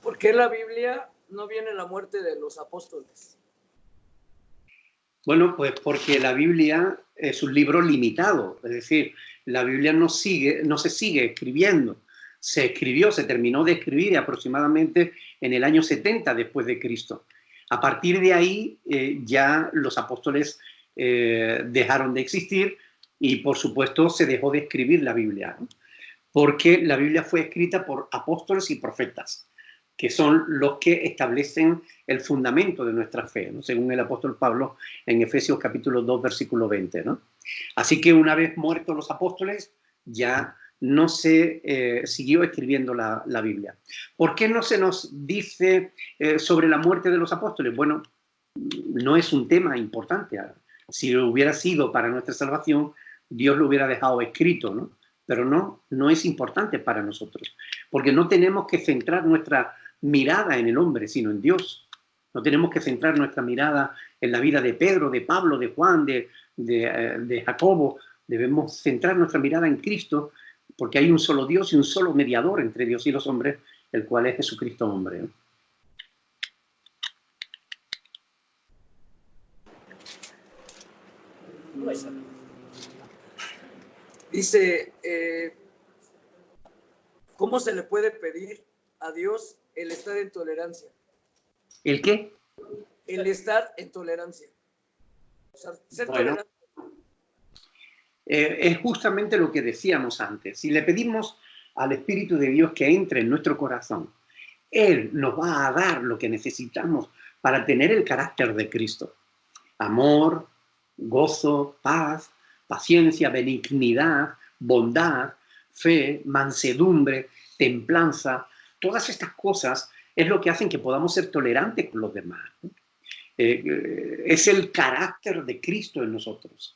¿por qué en la Biblia no viene la muerte de los apóstoles? Bueno, pues porque la Biblia es un libro limitado, es decir, la Biblia no se sigue escribiendo. Se escribió, se terminó de escribir aproximadamente en el año 70 después de Cristo. A partir de ahí ya los apóstoles dejaron de existir y por supuesto se dejó de escribir la Biblia, ¿no? Porque la Biblia fue escrita por apóstoles y profetas, que son los que establecen el fundamento de nuestra fe, ¿no? Según el apóstol Pablo en Efesios capítulo 2, versículo 20, ¿no? Así que una vez muertos los apóstoles, ya no se siguió escribiendo la Biblia. ¿Por qué no se nos dice sobre la muerte de los apóstoles? Bueno, no es un tema importante. Si lo hubiera sido para nuestra salvación, Dios lo hubiera dejado escrito, ¿no? Pero no es importante para nosotros, porque no tenemos que centrar nuestra mirada en el hombre, sino en Dios. No tenemos que centrar nuestra mirada en la vida de Pedro, de Pablo, de Juan, de Jacobo. Debemos centrar nuestra mirada en Cristo, porque hay un solo Dios y un solo mediador entre Dios y los hombres, el cual es Jesucristo hombre, ¿no? Dice, ¿cómo se le puede pedir a Dios el estar en tolerancia? ¿El qué? El estar en tolerancia. O sea, ser Bueno, tolerante. es justamente lo que decíamos antes. Si le pedimos al Espíritu de Dios que entre en nuestro corazón, Él nos va a dar lo que necesitamos para tener el carácter de Cristo. Amor, gozo, paz, paciencia, benignidad, bondad, fe, mansedumbre, templanza. Todas estas cosas es lo que hacen que podamos ser tolerantes con los demás. Es el carácter de Cristo en nosotros.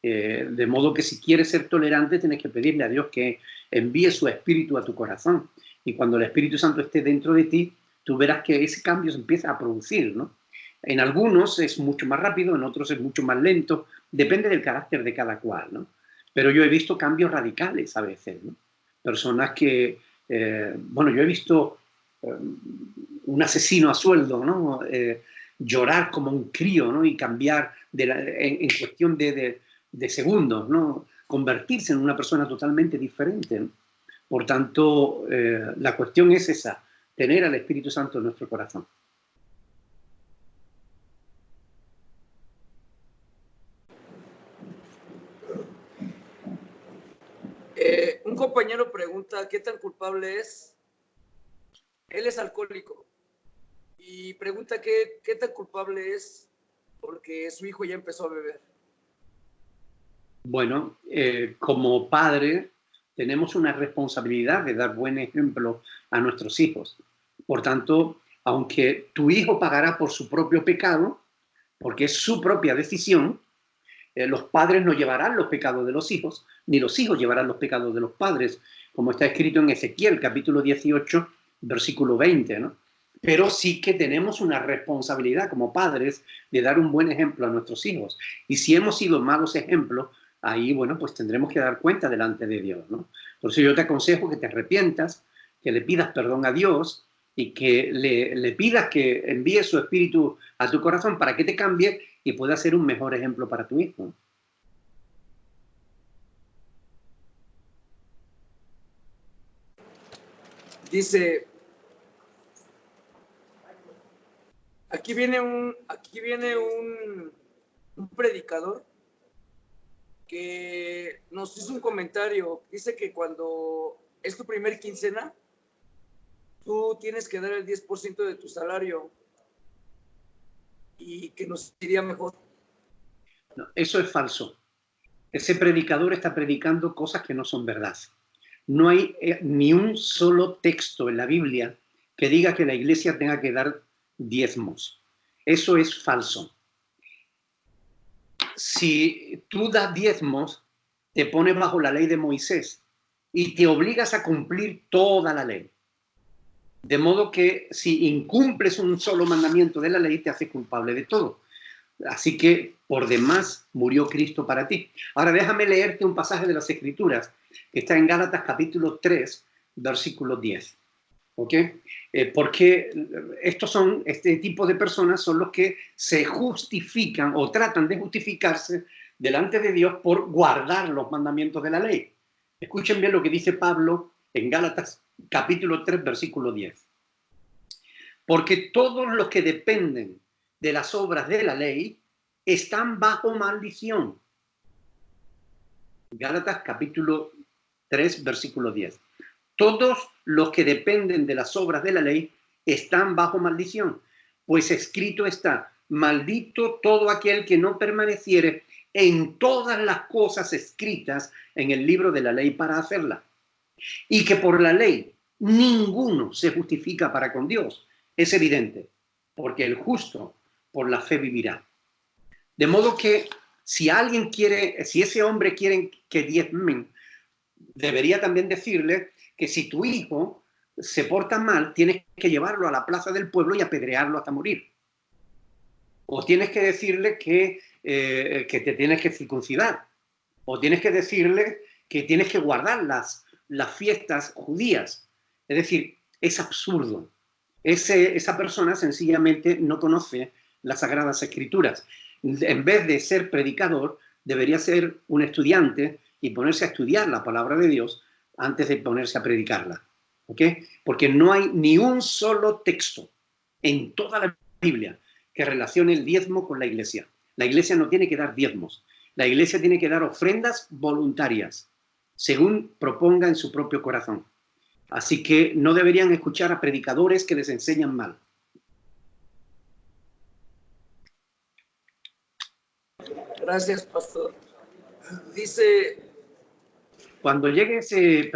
De modo que si quieres ser tolerante, tienes que pedirle a Dios que envíe su Espíritu a tu corazón. Y cuando el Espíritu Santo esté dentro de ti, tú verás que ese cambio se empieza a producir, ¿no? En algunos es mucho más rápido, en otros es mucho más lento, depende del carácter de cada cual, ¿no? Pero yo he visto cambios radicales a veces, ¿no? Personas que, bueno, yo he visto un asesino a sueldo, ¿no? Llorar como un crío, ¿no? Y cambiar en cuestión de segundos, ¿no? Convertirse en una persona totalmente diferente, ¿no? Por tanto, la cuestión es esa, tener al Espíritu Santo en nuestro corazón. Un compañero pregunta qué tan culpable es. Él es alcohólico y pregunta qué tan culpable es porque su hijo ya empezó a beber. Bueno, como padre tenemos una responsabilidad de dar buen ejemplo a nuestros hijos. Por tanto, aunque tu hijo pagará por su propio pecado, porque es su propia decisión, los padres no llevarán los pecados de los hijos, ni los hijos llevarán los pecados de los padres, como está escrito en Ezequiel, capítulo 18, versículo 20, ¿no? Pero sí que tenemos una responsabilidad como padres de dar un buen ejemplo a nuestros hijos. Y si hemos sido malos ejemplos, ahí, bueno, pues tendremos que dar cuenta delante de Dios, ¿no? Por eso yo te aconsejo que te arrepientas, que le pidas perdón a Dios y que le pidas que envíe su espíritu a tu corazón para que te cambie y pueda ser un mejor ejemplo para tu hijo. Dice, aquí viene un predicador que nos hizo un comentario. Dice que cuando es tu primer quincena, tú tienes que dar el 10% de tu salario y que nos iría mejor. No, eso es falso. Ese predicador está predicando cosas que no son verdad. No hay ni un solo texto en la Biblia que diga que la iglesia tenga que dar diezmos. Eso es falso. Si tú das diezmos, te pones bajo la ley de Moisés y te obligas a cumplir toda la ley. De modo que si incumples un solo mandamiento de la ley, te hace culpable de todo. Así que, por demás, murió Cristo para ti. Ahora déjame leerte un pasaje de las Escrituras que está en Gálatas capítulo 3, versículo 10. ¿Ok? Porque este tipo de personas son los que se justifican o tratan de justificarse delante de Dios por guardar los mandamientos de la ley. Escuchen bien lo que dice Pablo en Gálatas capítulo 3, versículo 10. Porque todos los que dependen de las obras de la ley están bajo maldición. Gálatas capítulo 3, versículo 10. Todos los que dependen de las obras de la ley están bajo maldición, pues escrito está, maldito todo aquel que no permaneciere en todas las cosas escritas en el libro de la ley para hacerla. Y que por la ley ninguno se justifica para con Dios. Es evidente, porque el justo por la fe vivirá. De modo que si ese hombre quiere que diezmen, debería también decirle que si tu hijo se porta mal, tienes que llevarlo a la plaza del pueblo y apedrearlo hasta morir. O tienes que decirle que te tienes que circuncidar. O tienes que decirle que tienes que guardar las fiestas judías. Es decir, es absurdo. Esa persona sencillamente no conoce las Sagradas Escrituras. En vez de ser predicador, debería ser un estudiante y ponerse a estudiar la palabra de Dios antes de ponerse a predicarla. ¿Ok? Porque no hay ni un solo texto en toda la Biblia que relacione el diezmo con la iglesia. La iglesia no tiene que dar diezmos. La iglesia tiene que dar ofrendas voluntarias, según proponga en su propio corazón. Así que no deberían escuchar a predicadores que les enseñan mal. Gracias, pastor. Dice... Cuando llegue ese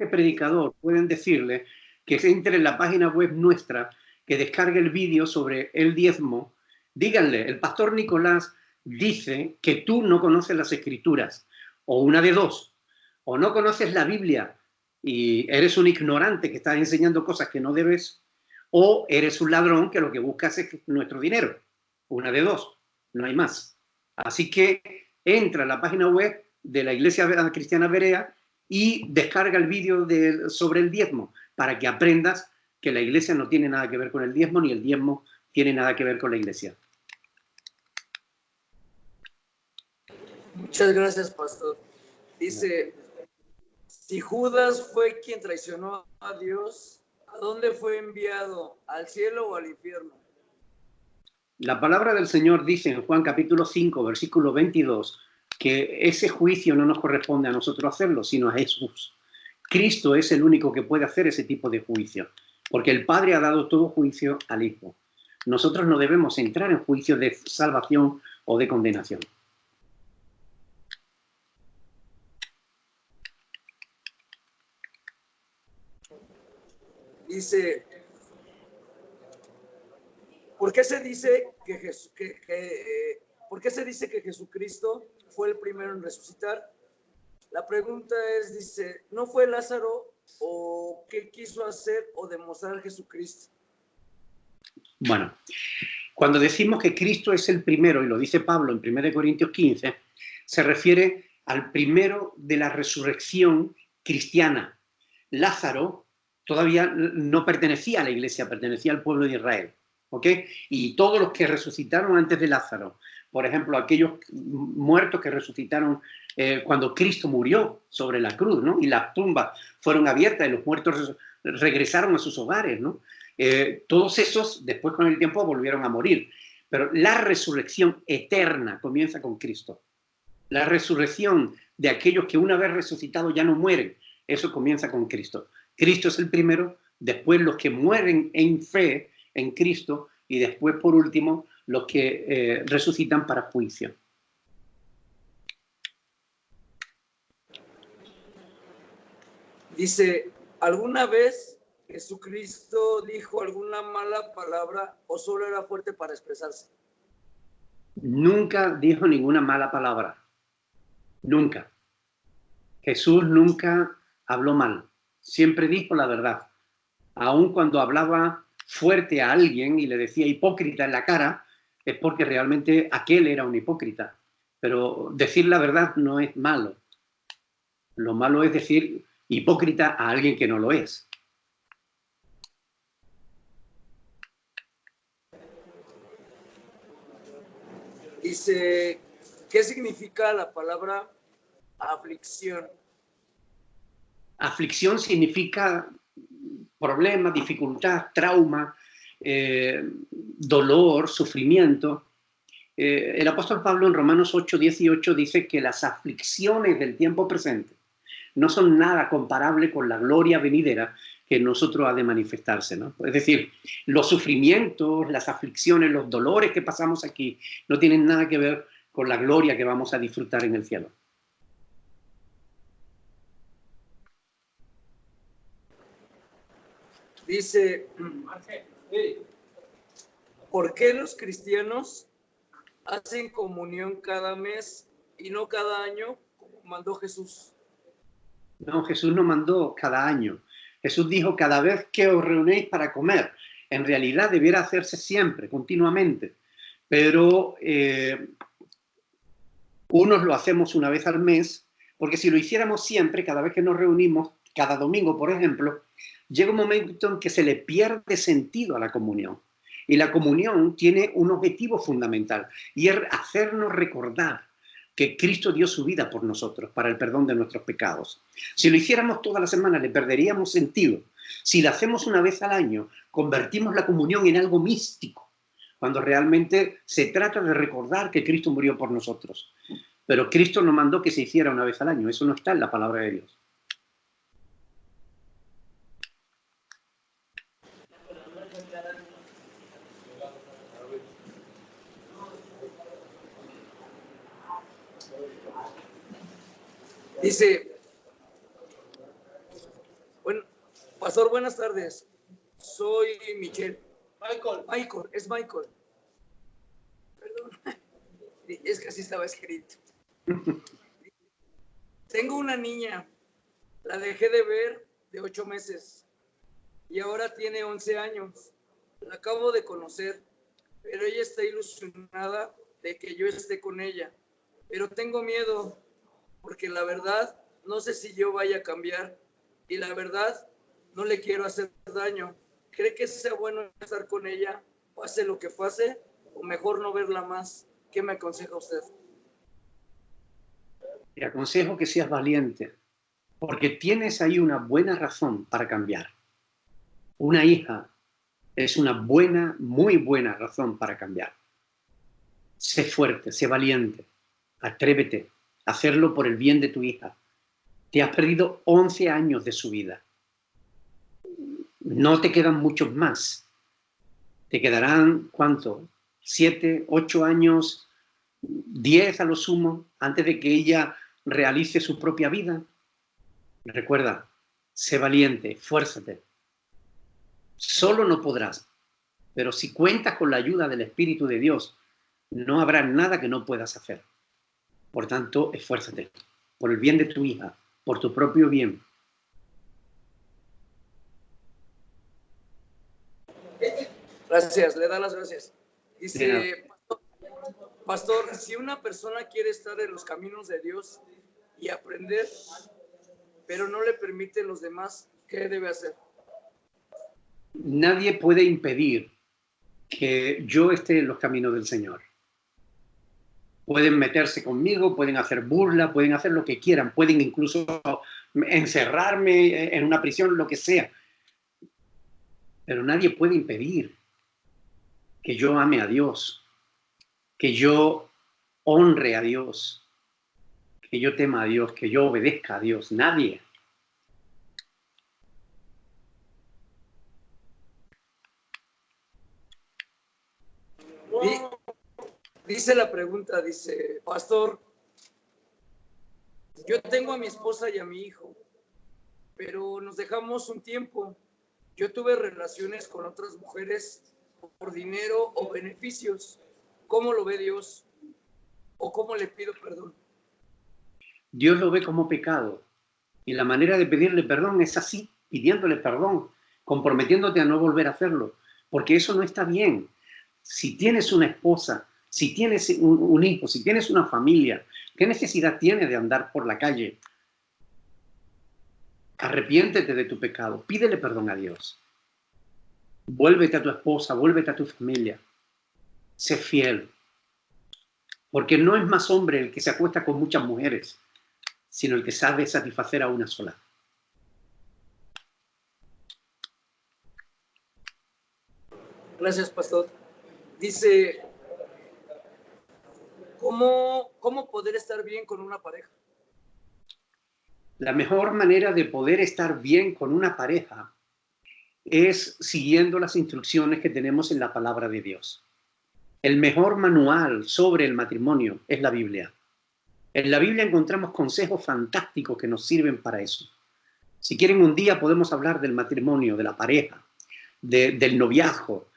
predicador, pueden decirle que se entre en la página web nuestra, que descargue el vídeo sobre el diezmo. Díganle, el pastor Nicolás dice que tú no conoces las Escrituras, o una de dos, o no conoces la Biblia y eres un ignorante que estás enseñando cosas que no debes, o eres un ladrón que lo que buscas es nuestro dinero. Una de dos, no hay más. Así que entra a la página web de la Iglesia Cristiana Berea y descarga el vídeo sobre el diezmo para que aprendas que la iglesia no tiene nada que ver con el diezmo, ni el diezmo tiene nada que ver con la iglesia. Muchas gracias, pastor. Dice, Si Judas fue quien traicionó a Dios, ¿a dónde fue enviado? ¿Al cielo o al infierno? La palabra del Señor dice en Juan capítulo 5, versículo 22, que ese juicio no nos corresponde a nosotros hacerlo, sino a Jesús. Cristo es el único que puede hacer ese tipo de juicio, porque el Padre ha dado todo juicio al Hijo. Nosotros no debemos entrar en juicio de salvación o de condenación. Dice, ¿por qué se dice ¿por qué se dice que Jesucristo fue el primero en resucitar? La pregunta es, dice, ¿no fue Lázaro o qué quiso hacer o demostrar Jesucristo? Bueno, cuando decimos que Cristo es el primero, y lo dice Pablo en 1 Corintios 15, se refiere al primero de la resurrección cristiana. Lázaro todavía no pertenecía a la iglesia, pertenecía al pueblo de Israel. ¿Ok? Y todos los que resucitaron antes de Lázaro, por ejemplo, aquellos muertos que resucitaron cuando Cristo murió sobre la cruz, ¿no? Y las tumbas fueron abiertas y los muertos regresaron a sus hogares, ¿no? Todos esos, después con el tiempo, volvieron a morir. Pero la resurrección eterna comienza con Cristo. La resurrección de aquellos que una vez resucitados ya no mueren, eso comienza con Cristo. Cristo es el primero, después los que mueren en fe en Cristo y después, por último, los que resucitan para juicio. Dice, ¿alguna vez Jesucristo dijo alguna mala palabra o solo era fuerte para expresarse? Nunca dijo ninguna mala palabra. Nunca. Jesús nunca habló mal. Siempre dijo la verdad. Aun cuando hablaba fuerte a alguien y le decía hipócrita en la cara, es porque realmente aquel era un hipócrita. Pero decir la verdad no es malo. Lo malo es decir hipócrita a alguien que no lo es. Dice, ¿qué significa la palabra aflicción? Aflicción significa problema, dificultad, trauma, dolor, sufrimiento. El apóstol Pablo en Romanos 8:18 dice que las aflicciones del tiempo presente no son nada comparable con la gloria venidera que en nosotros ha de manifestarse, ¿no? Es decir, los sufrimientos, las aflicciones, los dolores que pasamos aquí no tienen nada que ver con la gloria que vamos a disfrutar en el cielo. Dice, ¿por qué los cristianos hacen comunión cada mes y no cada año como mandó Jesús? No, Jesús no mandó cada año. Jesús dijo cada vez que os reunéis para comer. En realidad debiera hacerse siempre, continuamente. Pero unos lo hacemos una vez al mes, porque si lo hiciéramos siempre, cada vez que nos reunimos, cada domingo, por ejemplo, llega un momento en que se le pierde sentido a la comunión. Y la comunión tiene un objetivo fundamental, y es hacernos recordar que Cristo dio su vida por nosotros, para el perdón de nuestros pecados. Si lo hiciéramos toda la semana, le perderíamos sentido. Si lo hacemos una vez al año, convertimos la comunión en algo místico, cuando realmente se trata de recordar que Cristo murió por nosotros. Pero Cristo no mandó que se hiciera una vez al año, eso no está en la palabra de Dios. Dice, bueno, pastor, buenas tardes. Soy Michelle. Michael, es Michael. Perdón, es que así estaba escrito. Tengo una niña, la dejé de ver de 8 meses y ahora tiene 11 años. La acabo de conocer, pero ella está ilusionada de que yo esté con ella. Pero tengo miedo porque la verdad no sé si yo vaya a cambiar y la verdad no le quiero hacer daño. ¿Cree que sea bueno estar con ella, pase lo que pase, o mejor no verla más? ¿Qué me aconseja usted? Te aconsejo que seas valiente, porque tienes ahí una buena razón para cambiar. Una hija es una buena, muy buena razón para cambiar. Sé fuerte, sé valiente, atrévete a hacerlo por el bien de tu hija. Te has perdido 11 años de su vida. No te quedan muchos más. Te quedarán, ¿cuánto? 7, 8 años, 10 a lo sumo, antes de que ella realice su propia vida. Recuerda, sé valiente, esfuérzate. Solo no podrás, pero si cuentas con la ayuda del Espíritu de Dios, no habrá nada que no puedas hacer. Por tanto, esfuérzate, por el bien de tu hija, por tu propio bien. Gracias, le da las gracias. De nada. Dice, pastor, si una persona quiere estar en los caminos de Dios y aprender, pero no le permiten los demás, ¿qué debe hacer? Nadie puede impedir que yo esté en los caminos del Señor. Pueden meterse conmigo, pueden hacer burla, pueden hacer lo que quieran, pueden incluso encerrarme en una prisión, lo que sea. Pero nadie puede impedir que yo ame a Dios, que yo honre a Dios, que yo tema a Dios, que yo obedezca a Dios. Nadie. Dice la pregunta, dice, pastor, yo tengo a mi esposa y a mi hijo, pero nos dejamos un tiempo. Yo tuve relaciones con otras mujeres por dinero o beneficios. ¿Cómo lo ve Dios? ¿O cómo le pido perdón? Dios lo ve como pecado. Y la manera de pedirle perdón es así, pidiéndole perdón, comprometiéndote a no volver a hacerlo. Porque eso no está bien. Si tienes una esposa, si tienes un hijo, si tienes una familia, ¿qué necesidad tienes de andar por la calle? Arrepiéntete de tu pecado, pídele perdón a Dios. Vuélvete a tu esposa, vuélvete a tu familia. Sé fiel. Porque no es más hombre el que se acuesta con muchas mujeres, sino el que sabe satisfacer a una sola. Gracias, pastor. Dice, ¿cómo poder estar bien con una pareja? La mejor manera de poder estar bien con una pareja es siguiendo las instrucciones que tenemos en la palabra de Dios. El mejor manual sobre el matrimonio es la Biblia. En la Biblia encontramos consejos fantásticos que nos sirven para eso. Si quieren, un día podemos hablar del matrimonio, de la pareja, del noviazgo,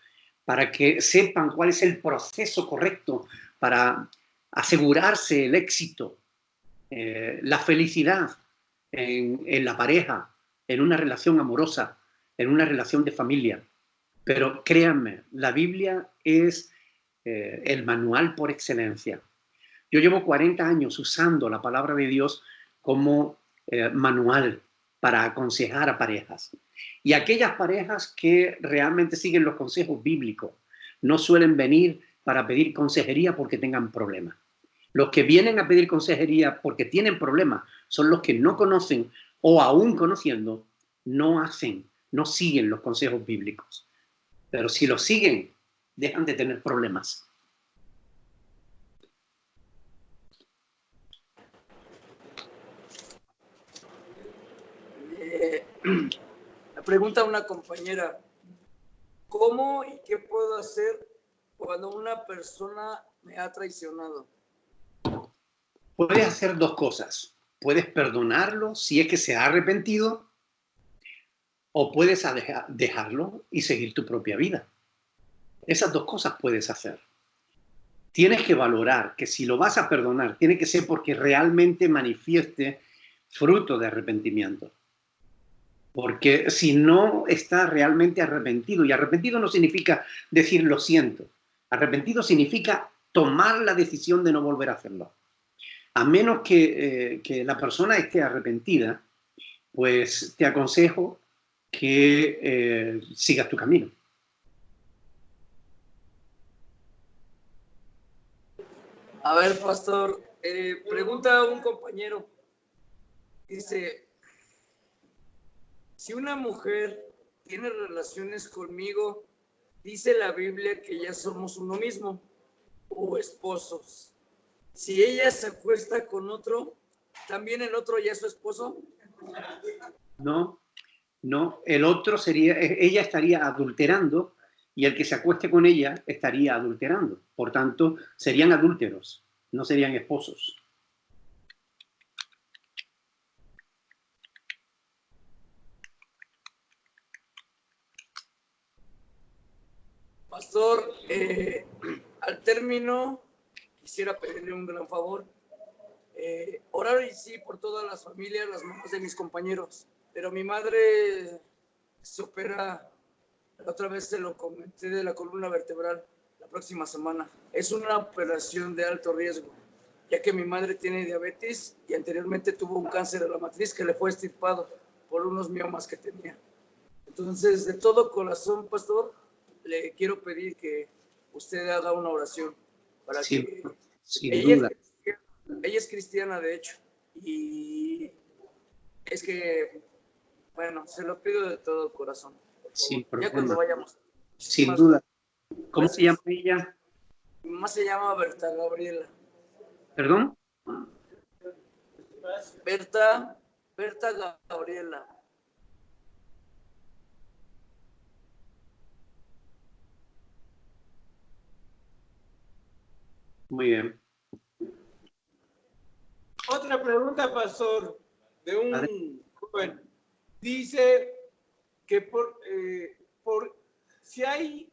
para que sepan cuál es el proceso correcto para asegurarse el éxito, la felicidad en la pareja, en una relación amorosa, en una relación de familia. Pero créanme, la Biblia es el manual por excelencia. Yo llevo 40 años usando la palabra de Dios como manual para aconsejar a parejas. Y aquellas parejas que realmente siguen los consejos bíblicos no suelen venir para pedir consejería porque tengan problemas. Los que vienen a pedir consejería porque tienen problemas son los que no conocen o aún conociendo no hacen, no siguen los consejos bíblicos. Pero si los siguen, dejan de tener problemas. Me pregunta una compañera, ¿cómo y qué puedo hacer cuando una persona me ha traicionado? Puedes hacer dos cosas. Puedes perdonarlo si es que se ha arrepentido, o puedes dejarlo y seguir tu propia vida. Esas dos cosas puedes hacer. Tienes que valorar que si lo vas a perdonar, tiene que ser porque realmente manifieste fruto de arrepentimiento. Porque si no está realmente arrepentido, y arrepentido no significa decir lo siento, arrepentido significa tomar la decisión de no volver a hacerlo. A menos que la persona esté arrepentida, pues te aconsejo que sigas tu camino. A ver, pastor, pregunta a un compañero, dice, si una mujer tiene relaciones conmigo, dice la Biblia que ya somos uno mismo, o esposos. Si ella se acuesta con otro, ¿también el otro ya es su esposo? No, no, el otro sería, ella estaría adulterando y el que se acueste con ella estaría adulterando. Por tanto, serían adúlteros, no serían esposos. Pastor, al término, quisiera pedirle un gran favor. Orar y sí por todas las familias, las mamás de mis compañeros, pero mi madre se opera, la otra vez se lo comenté, de la columna vertebral la próxima semana. Es una operación de alto riesgo, ya que mi madre tiene diabetes y anteriormente tuvo un cáncer de la matriz que le fue extirpado por unos miomas que tenía. Entonces, de todo corazón, pastor, le quiero pedir que usted haga una oración para que sin duda. Ella es cristiana, de hecho, y es que, bueno, se lo pido de todo corazón. Sin Ya problema. cuando vayamos. Sin duda. ¿Cómo Gracias. se llama ella? Mi mamá se llama Berta Gabriela. ¿Perdón? Berta Gabriela. Muy bien. Otra pregunta, pastor, de un joven. Dice que por si hay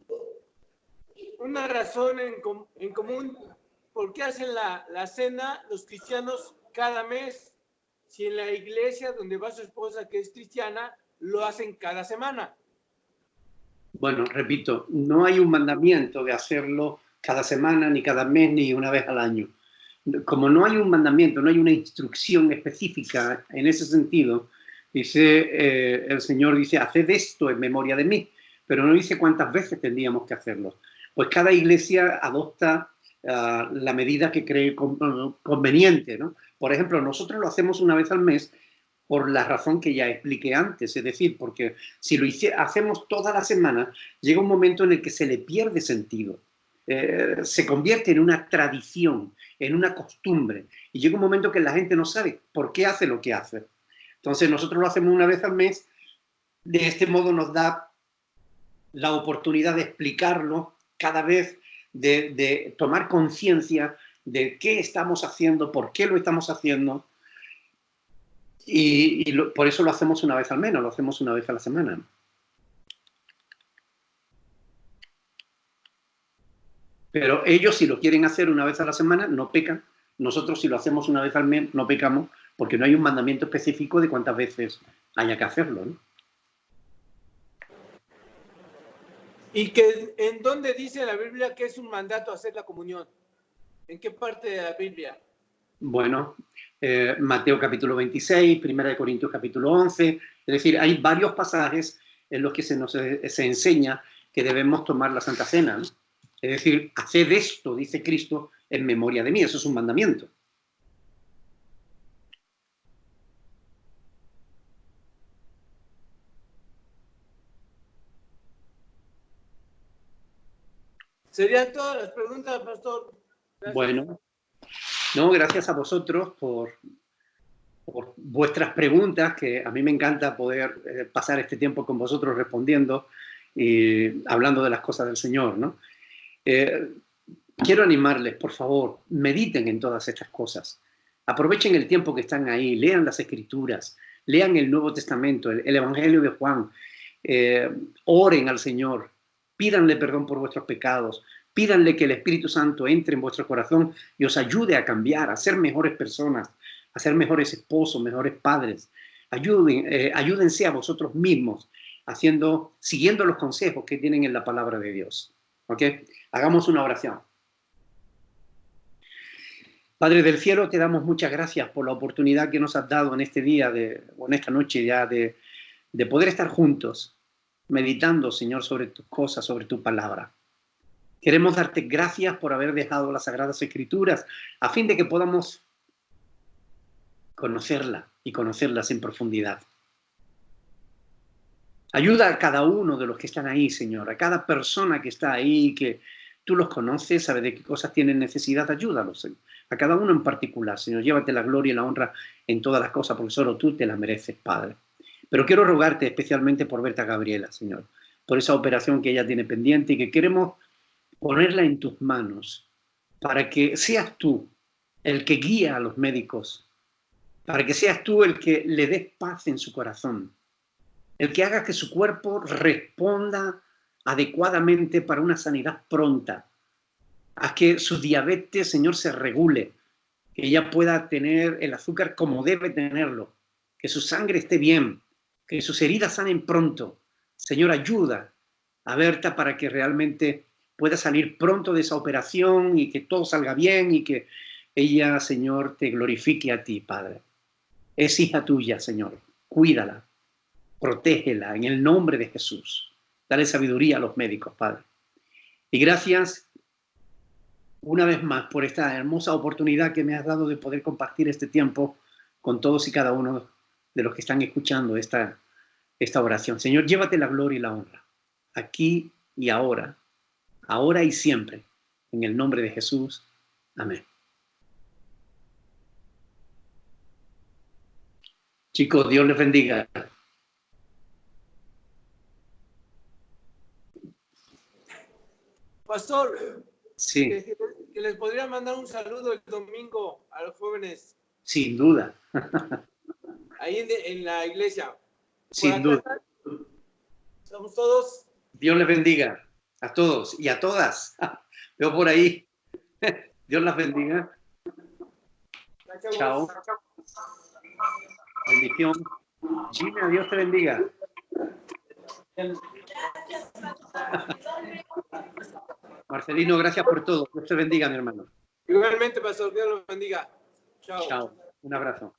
una razón en común, ¿por qué hacen la cena los cristianos cada mes? Si en la iglesia donde va su esposa, que es cristiana, lo hacen cada semana. Bueno, repito, no hay un mandamiento de hacerlo cada semana, ni cada mes, ni una vez al año. Como no hay un mandamiento, no hay una instrucción específica en ese sentido, dice el Señor, dice, haced esto en memoria de mí, pero no dice cuántas veces tendríamos que hacerlo. Pues cada iglesia adopta la medida que cree conveniente, ¿no? Por ejemplo, nosotros lo hacemos una vez al mes por la razón que ya expliqué antes, es decir, porque si lo hacemos toda la semana, llega un momento en el que se le pierde sentido. Se convierte en una tradición, en una costumbre, y llega un momento que la gente no sabe por qué hace lo que hace. Entonces nosotros lo hacemos una vez al mes, de este modo nos da la oportunidad de explicarlo cada vez, de tomar conciencia de qué estamos haciendo, por qué lo estamos haciendo, y por eso lo hacemos una vez al menos, lo hacemos una vez a la semana. Pero ellos, si lo quieren hacer una vez a la semana, no pecan. Nosotros, si lo hacemos una vez al mes, no pecamos, porque no hay un mandamiento específico de cuántas veces haya que hacerlo, ¿no? ¿Y que en dónde dice la Biblia que es un mandato hacer la comunión? ¿En qué parte de la Biblia? Bueno, Mateo capítulo 26, 1 Corintios capítulo 11, es decir, hay varios pasajes en los que se enseña que debemos tomar la Santa Cena, ¿no? Es decir, haced esto, dice Cristo, en memoria de mí, eso es un mandamiento. ¿Serían todas las preguntas, pastor? Gracias. Bueno, no, gracias a vosotros por vuestras preguntas, que a mí me encanta poder pasar este tiempo con vosotros respondiendo y hablando de las cosas del Señor, ¿no? Quiero animarles, por favor, mediten en todas estas cosas. Aprovechen el tiempo que están ahí, lean las Escrituras, lean el Nuevo Testamento, el Evangelio de Juan, oren al Señor, pídanle perdón por vuestros pecados, pídanle que el Espíritu Santo entre en vuestro corazón y os ayude a cambiar, a ser mejores personas, a ser mejores esposos, mejores padres. Ayúdense a vosotros mismos, siguiendo los consejos que tienen en la palabra de Dios. ¿Ok? Hagamos una oración. Padre del cielo, te damos muchas gracias por la oportunidad que nos has dado en este día, o en esta noche ya, de poder estar juntos, meditando, Señor, sobre tus cosas, sobre tu palabra. Queremos darte gracias por haber dejado las Sagradas Escrituras a fin de que podamos conocerla y conocerlas en profundidad. Ayuda a cada uno de los que están ahí, Señor, a cada persona que está ahí, que tú los conoces, sabes de qué cosas tienen necesidad, ayúdalos, Señor. A cada uno en particular, Señor, llévate la gloria y la honra en todas las cosas, porque solo tú te las mereces, Padre. Pero quiero rogarte especialmente por Berta Gabriela, Señor, por esa operación que ella tiene pendiente y que queremos ponerla en tus manos para que seas tú el que guía a los médicos, para que seas tú el que le des paz en su corazón, el que haga que su cuerpo responda adecuadamente para una sanidad pronta, a que su diabetes, Señor, se regule, que ella pueda tener el azúcar como debe tenerlo, que su sangre esté bien, que sus heridas sanen pronto. Señor, ayuda a Berta para que realmente pueda salir pronto de esa operación y que todo salga bien y que ella, Señor, te glorifique a ti, Padre. Es hija tuya, Señor. Cuídala, protégela en el nombre de Jesús. Dale sabiduría a los médicos, Padre. Y gracias una vez más por esta hermosa oportunidad que me has dado de poder compartir este tiempo con todos y cada uno de los que están escuchando esta oración. Señor, llévate la gloria y la honra, aquí y ahora y siempre, en el nombre de Jesús. Amén. Chicos, Dios les bendiga. Pastor, Sí, que les podría mandar un saludo el domingo a los jóvenes sin duda. ahí en la iglesia. Sin duda. Somos todos. Dios les bendiga a todos y a todas. Veo por ahí. Dios las bendiga. Chao. Bendición. Gina, Dios te bendiga. Marcelino, gracias por todo. Dios te bendiga, mi hermano. Igualmente, pastor, Dios los bendiga. Chao. Chao. Un abrazo.